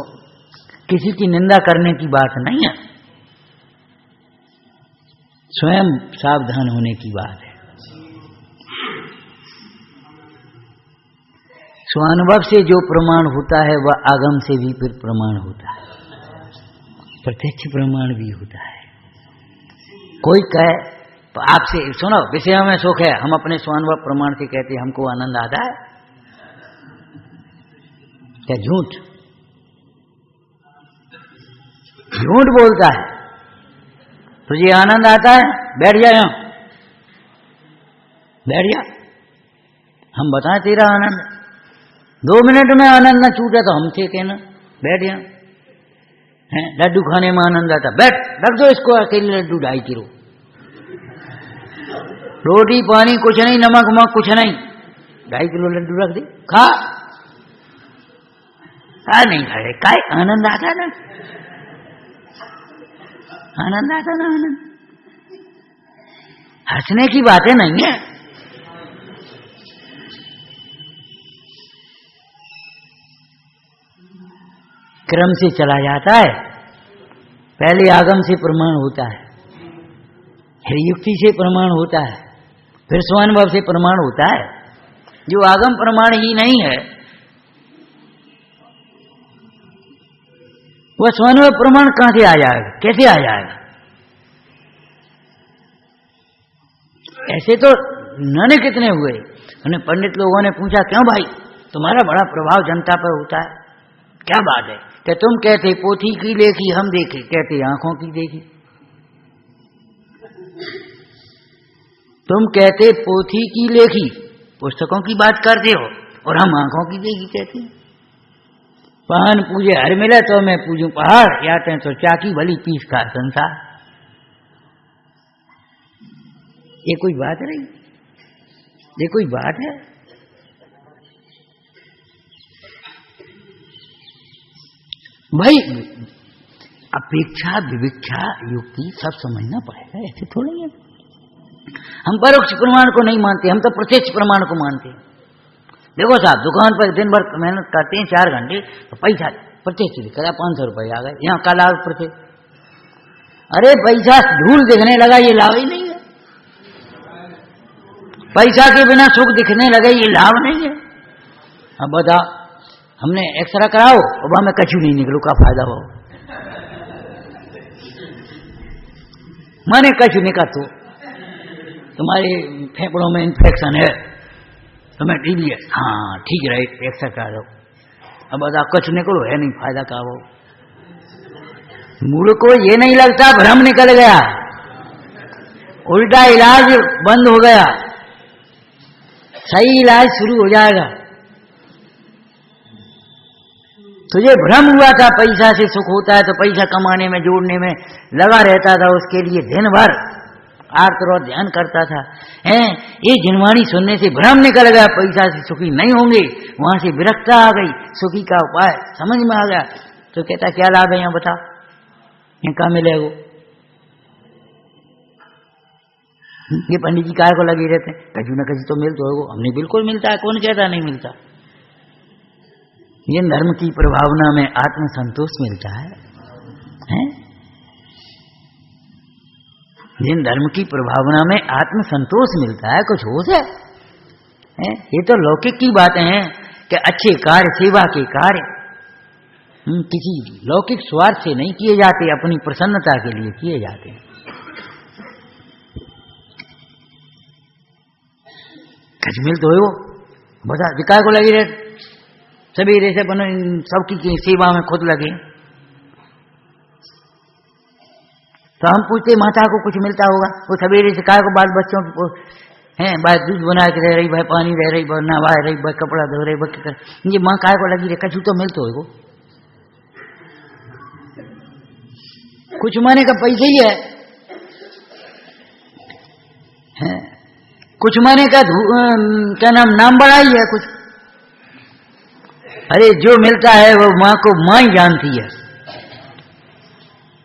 किसी की निंदा करने की बात नहीं है, स्वयं सावधान होने की बात है। स्वानुभव से जो प्रमाण होता है वह आगम से भी फिर प्रमाण होता है, प्रत्यक्ष प्रमाण भी होता है। कोई कहे तो आपसे सुनो, विषय में सुख है, हम अपने स्वानुभव प्रमाण से कहते हैं हमको आनंद आता है, क्या झूठ? झूठ बोलता है। तुझे आनंद आता है, बैठ जा यहां, बैठ जा, हम बताएं तेरा आनंद। 2 मिनट में आनंद न छूटे तो हमसे कहना, बैठ यहां, है लड्डू खाने में आनंद आता, बैठ, रख दो इसको अकेले लड्डू 2.5 किलो, रोटी पानी कुछ नहीं, नमक वमक कुछ नहीं, 2.5 किलो लड्डू रख दे, खा। नहीं खाए, काय आनंद आता ना, आनंद आता ना, आनंद हंसने की बातें नहीं है। क्रम से चला जाता है, पहले आगम से प्रमाण होता है, फिर युक्ति से प्रमाण होता है, फिर स्वानुभव से प्रमाण होता है। जो आगम प्रमाण ही नहीं है वह स्वानुभव प्रमाण कहां से आ जाएगा, कैसे आ जाएगा? ऐसे तो न कितने हुए। उन्हें पंडित लोगों ने पूछा, क्यों भाई तुम्हारा बड़ा प्रभाव जनता पर होता है, क्या बात है? कि तुम कहते पोथी की लेखी हम देखे, कहते आंखों की देखी। तुम कहते पोथी की लेखी, पुस्तकों की बात करते हो, और हम आंखों की देखी कहते हैं। पहन पूजे हर मिले तो मैं पूजूं पहाड़, याते हैं तो चाकी भली पीस का संसार। ये कोई बात नहीं, ये कोई बात है? भाई अपेक्षा विविक्षा युक्ति सब समझना पड़ेगा, ऐसे थोड़ी है। हम परोक्ष प्रमाण को नहीं मानते, हम तो प्रत्यक्ष प्रमाण को मानते हैं। देखो साहब, दुकान पर दिन भर मेहनत करते हैं 4 घंटे, तो पैसा प्रत्यक्ष दिखेगा, 500 रुपये आ गए, यहाँ का लाभ प्रत्यक्ष। अरे पैसा धूल दिखने लगा, ये लाभ ही नहीं है। पैसा के बिना सुख दिखने लगे, ये लाभ नहीं है। अब बताओ, हमने एक्सरा कराओ, अब हमें कछु नहीं निकलो, का फायदा हो? माने कछु निकल तो तुम्हारे फेफड़ों में इन्फेक्शन है, तुम्हें टीबी है, हाँ ठीक रहे, एक्सरा करा दो। अब बताओ, कछु निकलो है नहीं, फायदा का हो? मूल को ये नहीं लगता भ्रम निकल गया, उल्टा इलाज बंद हो गया, सही इलाज शुरू हो जाएगा। तुझे भ्रम हुआ था पैसा से सुख होता है, तो पैसा कमाने में जोड़ने में लगा रहता था, उसके लिए दिन भर आर्त और ध्यान करता था। ये जिनवाणी सुनने से भ्रम निकल गया, पैसा से सुखी नहीं होंगे, वहां से विरक्ता आ गई, सुखी का उपाय समझ में आ गया। तो कहता क्या लाभ है यहाँ बता, यहाँ कहाँ मिलेगा? ये पंडित जी काय को लगे रहते हैं, कभी न कभी तो मिलता होगा। हमने बिल्कुल मिलता है, कौन कहता नहीं मिलता? ये धर्म की प्रभावना में आत्म संतोष मिलता है? जिन धर्म की प्रभावना में आत्म संतोष मिलता है, कुछ होश है? ये तो लौकिक की बातें हैं कि अच्छे कार्य, सेवा के कार्य किसी लौकिक स्वार्थ से नहीं किए जाते, अपनी प्रसन्नता के लिए किए जाते हैं। कश्मीर तो हो बता विकास को लगी रहे, सवेरे से बनो सबकी सेवा में खुद लगे। तो हम पूछते माता को कुछ मिलता होगा, वो सवेरे से काय को बाल बच्चों को हैं, भाई दूध बना के दे रही, भाई पानी दे रही, भाई नहा रही, भाई कपड़ा धो रही, भाई ये माँ काय को लगी रहे, कछु तो मिलते हो कुछ माने का पैसे ही है, कुछ माने का क्या नाम बढ़ाई है कुछ। अरे जो मिलता है वो माँ को माँ ही जानती है।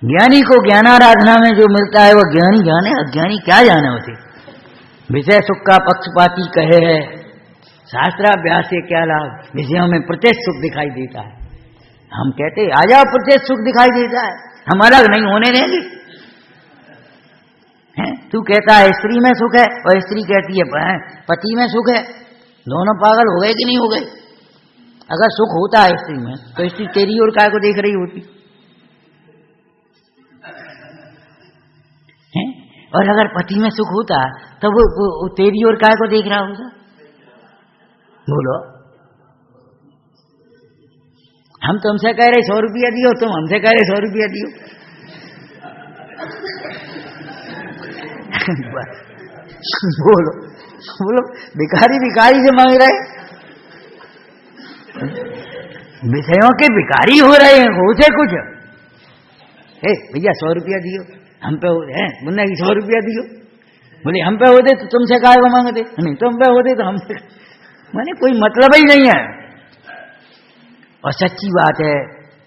ज्ञानी को ज्ञानाराधना में जो मिलता है वो ज्ञानी जाने, अज्ञानी क्या जाने उसे। विषय सुख का पक्षपाती कहे है, शास्त्राभ्यास से क्या लाभ, विषयों में प्रत्यक्ष सुख दिखाई देता है। हम कहते आ जाओ प्रत्यक्ष सुख दिखाई देता है, हम अलग नहीं होने देंगे। तू कहता है स्त्री में सुख है और स्त्री कहती है पति में सुख है, दोनों पागल हो गए कि नहीं हो गए? अगर सुख होता है स्त्री में तो स्त्री तेरी ओर काय को देख रही होती है, और अगर पति में सुख होता तो वो तेरी ओर काय को देख रहा होगा? बोलो, हम तुमसे कह रहे 100 रुपया दियो, तुम हमसे कह रहे 100 रुपया दियो। बोलो बोलो, भिखारी भिखारी से मांग रहे, विषयों के भिखारी हो रहे हैं, होते कुछ भैया 100 रुपया दियो, हम पे है मुन्ना की 100 रुपया दियो। बोले हम पे होते तो तुमसे काय को मांगते, नहीं तुम पे होते तो हमसे, माने कोई मतलब ही नहीं है। और सच्ची बात है,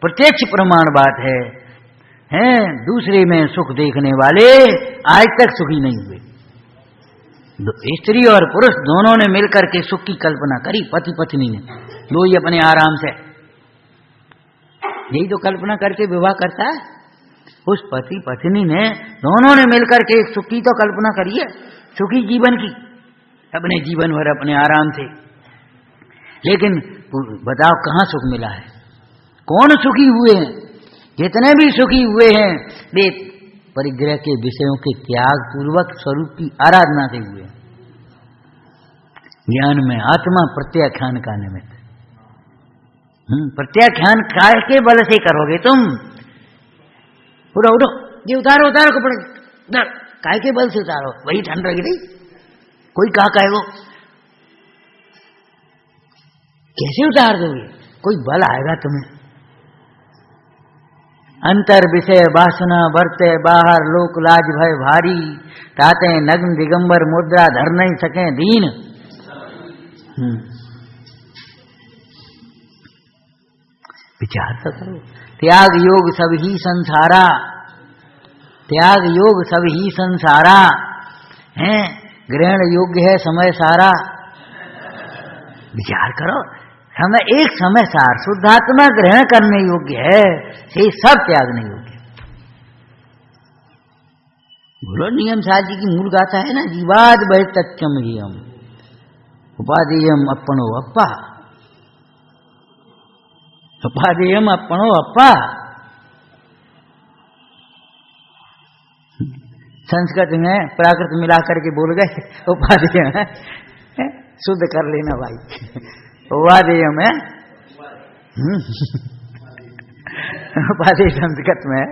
प्रत्यक्ष प्रमाण बात है, दूसरे में सुख देखने वाले आज तक सुखी नहीं हुए। स्त्री और पुरुष दोनों ने मिलकर के सुख की कल्पना करी, पति पत्नी ने, दो ही अपने आराम से, यही तो कल्पना करके विवाह करता है। उस पति पत्नी ने दोनों ने मिलकर के एक सुख की तो कल्पना करी है, सुखी जीवन की, अपने जीवन भर अपने आराम से। लेकिन बताओ कहां सुख मिला है, कौन सुखी हुए हैं? जितने भी सुखी हुए हैं वे परिग्रह के विषयों के त्याग पूर्वक स्वरूप की आराधना से हुए। ज्ञान में आत्मा प्रत्याख्यान का निमित्त। प्रत्याख्यान काय के बल से करोगे तुम? उठो उठो, ये उतारो उतारो कपड़े, उतार, काय के बल से उतारो? वही ठंड लगी रही, कोई कहा कहेगो? कैसे उतार दोगे? कोई बल आएगा तुम्हें? अंतर विषय वासना बरते बाहर, लोक लाज भय भारी, ताते नग्न दिगंबर मुद्रा धर नहीं सके दीन। विचार तो करो। त्याग योग सब ही संसारा, त्याग योग सब ही संसारा है, ग्रहण योग्य है समय सारा। विचार करो, समय एक समय सार शुद्धात्मा ग्रहण करने योग्य है, से सब त्यागने योग्य। बोलो नियम साजी की मूल गाथा है ना, जीवाद बह तच्चम हियम उपादेयम अपनो अप्पा, उपादेयम अपनो अप्पा। संस्कृत में प्राकृत मिला करके बोल गए उपादेय, शुद्ध कर लेना भाई। उपादेयम है उपादेय संस्कृत में,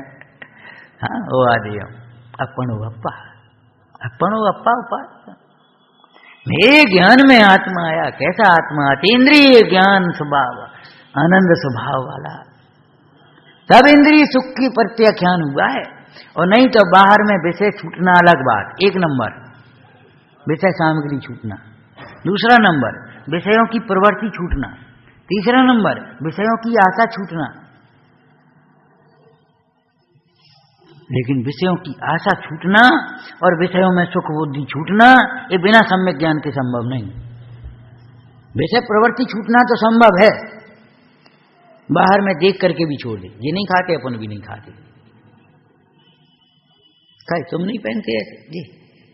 हाँ उपादेयम अपनो अप्पा, अपनो अप्पा उपादेय। मेरे ज्ञान में आत्मा आया। कैसा आत्मा? अतीन्द्रिय ज्ञान स्वभाव, आनंद स्वभाव वाला। तब इंद्रिय सुख की प्रत्याख्यान हुआ है, और नहीं तो बाहर में विषय छूटना अलग बात। एक नंबर विषय सामग्री छूटना, दूसरा नंबर विषयों की प्रवृत्ति छूटना, तीसरा नंबर विषयों की आशा छूटना। लेकिन विषयों की आशा छूटना और विषयों में सुख बुद्धि छूटना, ये बिना सम्यक ज्ञान के संभव नहीं। विषय प्रवृत्ति छूटना तो संभव है, बाहर में देख करके भी छोड़ दे। ये नहीं खाते, अपन भी नहीं खाते। कहे तुम नहीं पहनते ऐसे, जी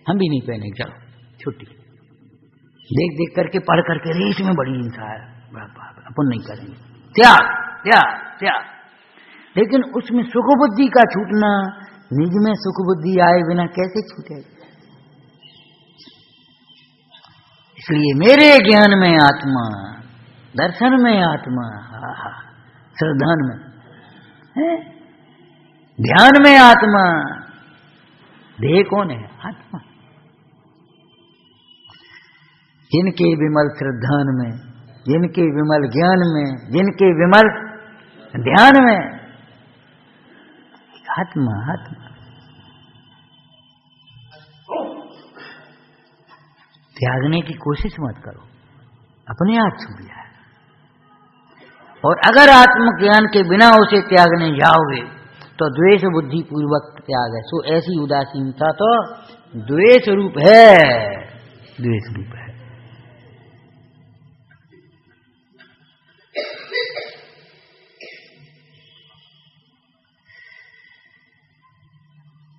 हम भी नहीं पहने, चलो छुट्टी। देख देख करके पढ़ करके रे इसमें बड़ी हिंसा है, अपन नहीं करेंगे, त्याग त्याग त्याग। लेकिन उसमें सुख बुद्धि का छूटना, निज में सुख बुद्धि आए बिना कैसे छूटेगा? इसलिए मेरे ज्ञान में आत्मा, दर्शन में आत्मा, श्रद्धान में है, ध्यान में आत्मा। देह कौन है? आत्मा। जिनके विमल श्रद्धान में, जिनके विमल ज्ञान में, जिनके विमल ध्यान में, आत्मा आत्मा। त्यागने की कोशिश मत करो, अपने आप छूट जाए। और अगर आत्मज्ञान के बिना उसे त्यागने जाओगे तो द्वेष बुद्धि पूर्वक त्याग है। सो ऐसी उदासीनता तो द्वेष रूप है, द्वेष रूप है।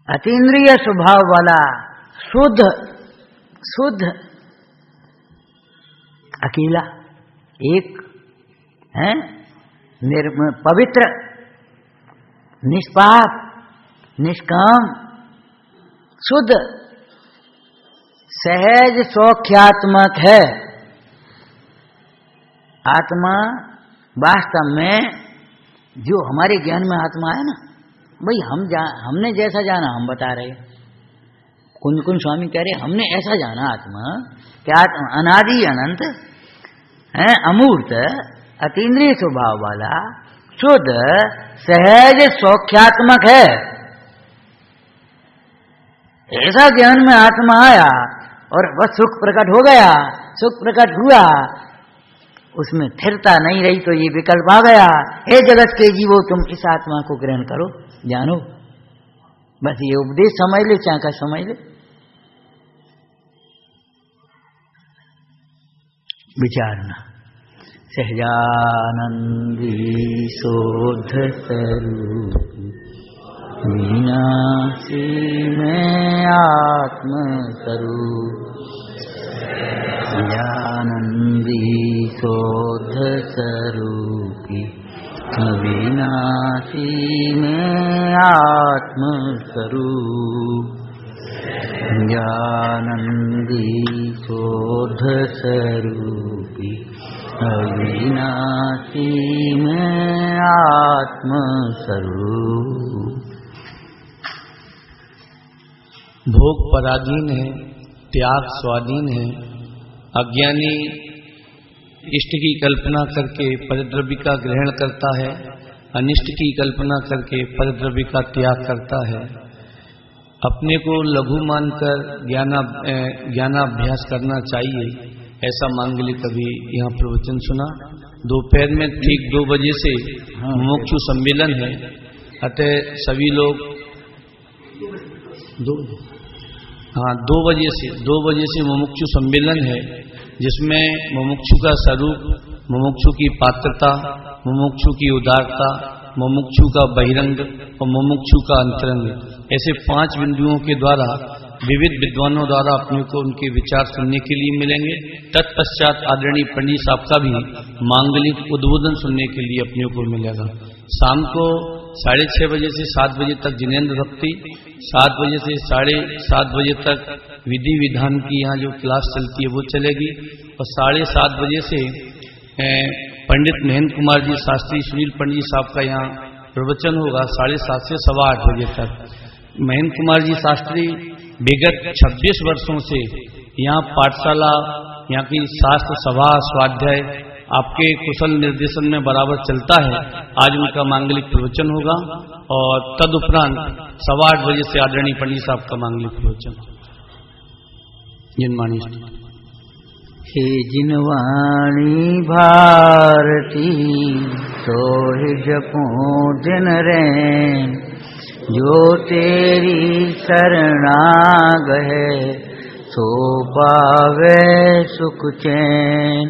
अतीन्द्रिय स्वभाव वाला शुद्ध शुद्ध अकेला एक है, पवित्र, निष्पाप, निष्काम, शुद्ध, सहज सौख्यात्मक है। आत्मा वास्तव में जो हमारे ज्ञान में आत्मा है ना, भाई हमने जैसा जाना हम बता रहे। कुंज कुंज स्वामी कह रहे हमने ऐसा जाना आत्मा कि आत्मा अनादि अनंत है, अमूर्त, अतीन्द्रिय स्वभाव वाला, शुद्ध, सहज सौख्यात्मक है। ऐसा ज्ञान में आत्मा आया और बस सुख प्रकट हो गया, सुख प्रकट हुआ, उसमें स्थिरता नहीं रही तो ये विकल्प आ गया, हे जगत के जीवो तुम इस आत्मा को ग्रहण करो, जानो। बस ये उपदेश समझ ले, चाका समझ ले। विचारना सहजानंदी शोध स्वरूप विनाशी में आत्म स्वरूप, सहजानंदी शोध स्वरूपी अविनाशी में आत्मस्वरूप ज्ञानंदी शोध स्वरूपी अविनाशी में आत्मस्वरूप। भोग पराधीन है, त्याग स्वाधीन है। अज्ञानी इष्ट की कल्पना करके परद्रव्य का ग्रहण करता है, अनिष्ट की कल्पना करके परद्रव्य का त्याग करता है। अपने को लघु मानकर ज्ञानाभ्यास करना चाहिए, ऐसा मांगलिक कभी यहाँ प्रवचन सुना। दोपहर में ठीक 2 बजे से मुमुक्षु सम्मेलन है, अतः सभी लोग 2 बजे से मुमुक्षु सम्मेलन है, जिसमें मुमुक्षु का स्वरूप, मुमुक्षु की पात्रता, मुमुक्षु की उदारता, मुमुक्षु का बहिरंग और मुमुक्षु का अंतरंग, ऐसे 5 बिंदुओं के द्वारा विविध विद्वानों द्वारा अपने को उनके विचार सुनने के लिए मिलेंगे। तत्पश्चात आदरणीय पंडित साहब का भी मांगलिक उद्बोधन सुनने के लिए अपने को मिलेगा। शाम को 6:30 बजे से 7 बजे तक जिनेंद्र भक्ति, 7 बजे से 7:30 बजे तक विधि विधान की यहाँ जो क्लास चलती है वो चलेगी, और 7:30 बजे से पंडित महेंद्र कुमार जी शास्त्री सुनील पंडित साहब का यहाँ प्रवचन होगा 7:30 से 8:15 बजे तक। महेंद्र कुमार जी शास्त्री विगत 26 वर्षों से यहाँ पाठशाला, यहाँ की शास्त्र सभा स्वाध्याय आपके कुशल निर्देशन में बराबर चलता है। आज उनका मांगलिक प्रवचन होगा, और तदुपरांत 8:15 बजे से आदरणीय पंडित साहब का मांगलिक प्रवचन। जिनवाणी हे जिनवाणी भारती सोहि जपो दिन रैन, जो तेरी शरणागह सो पावे सुख चैन।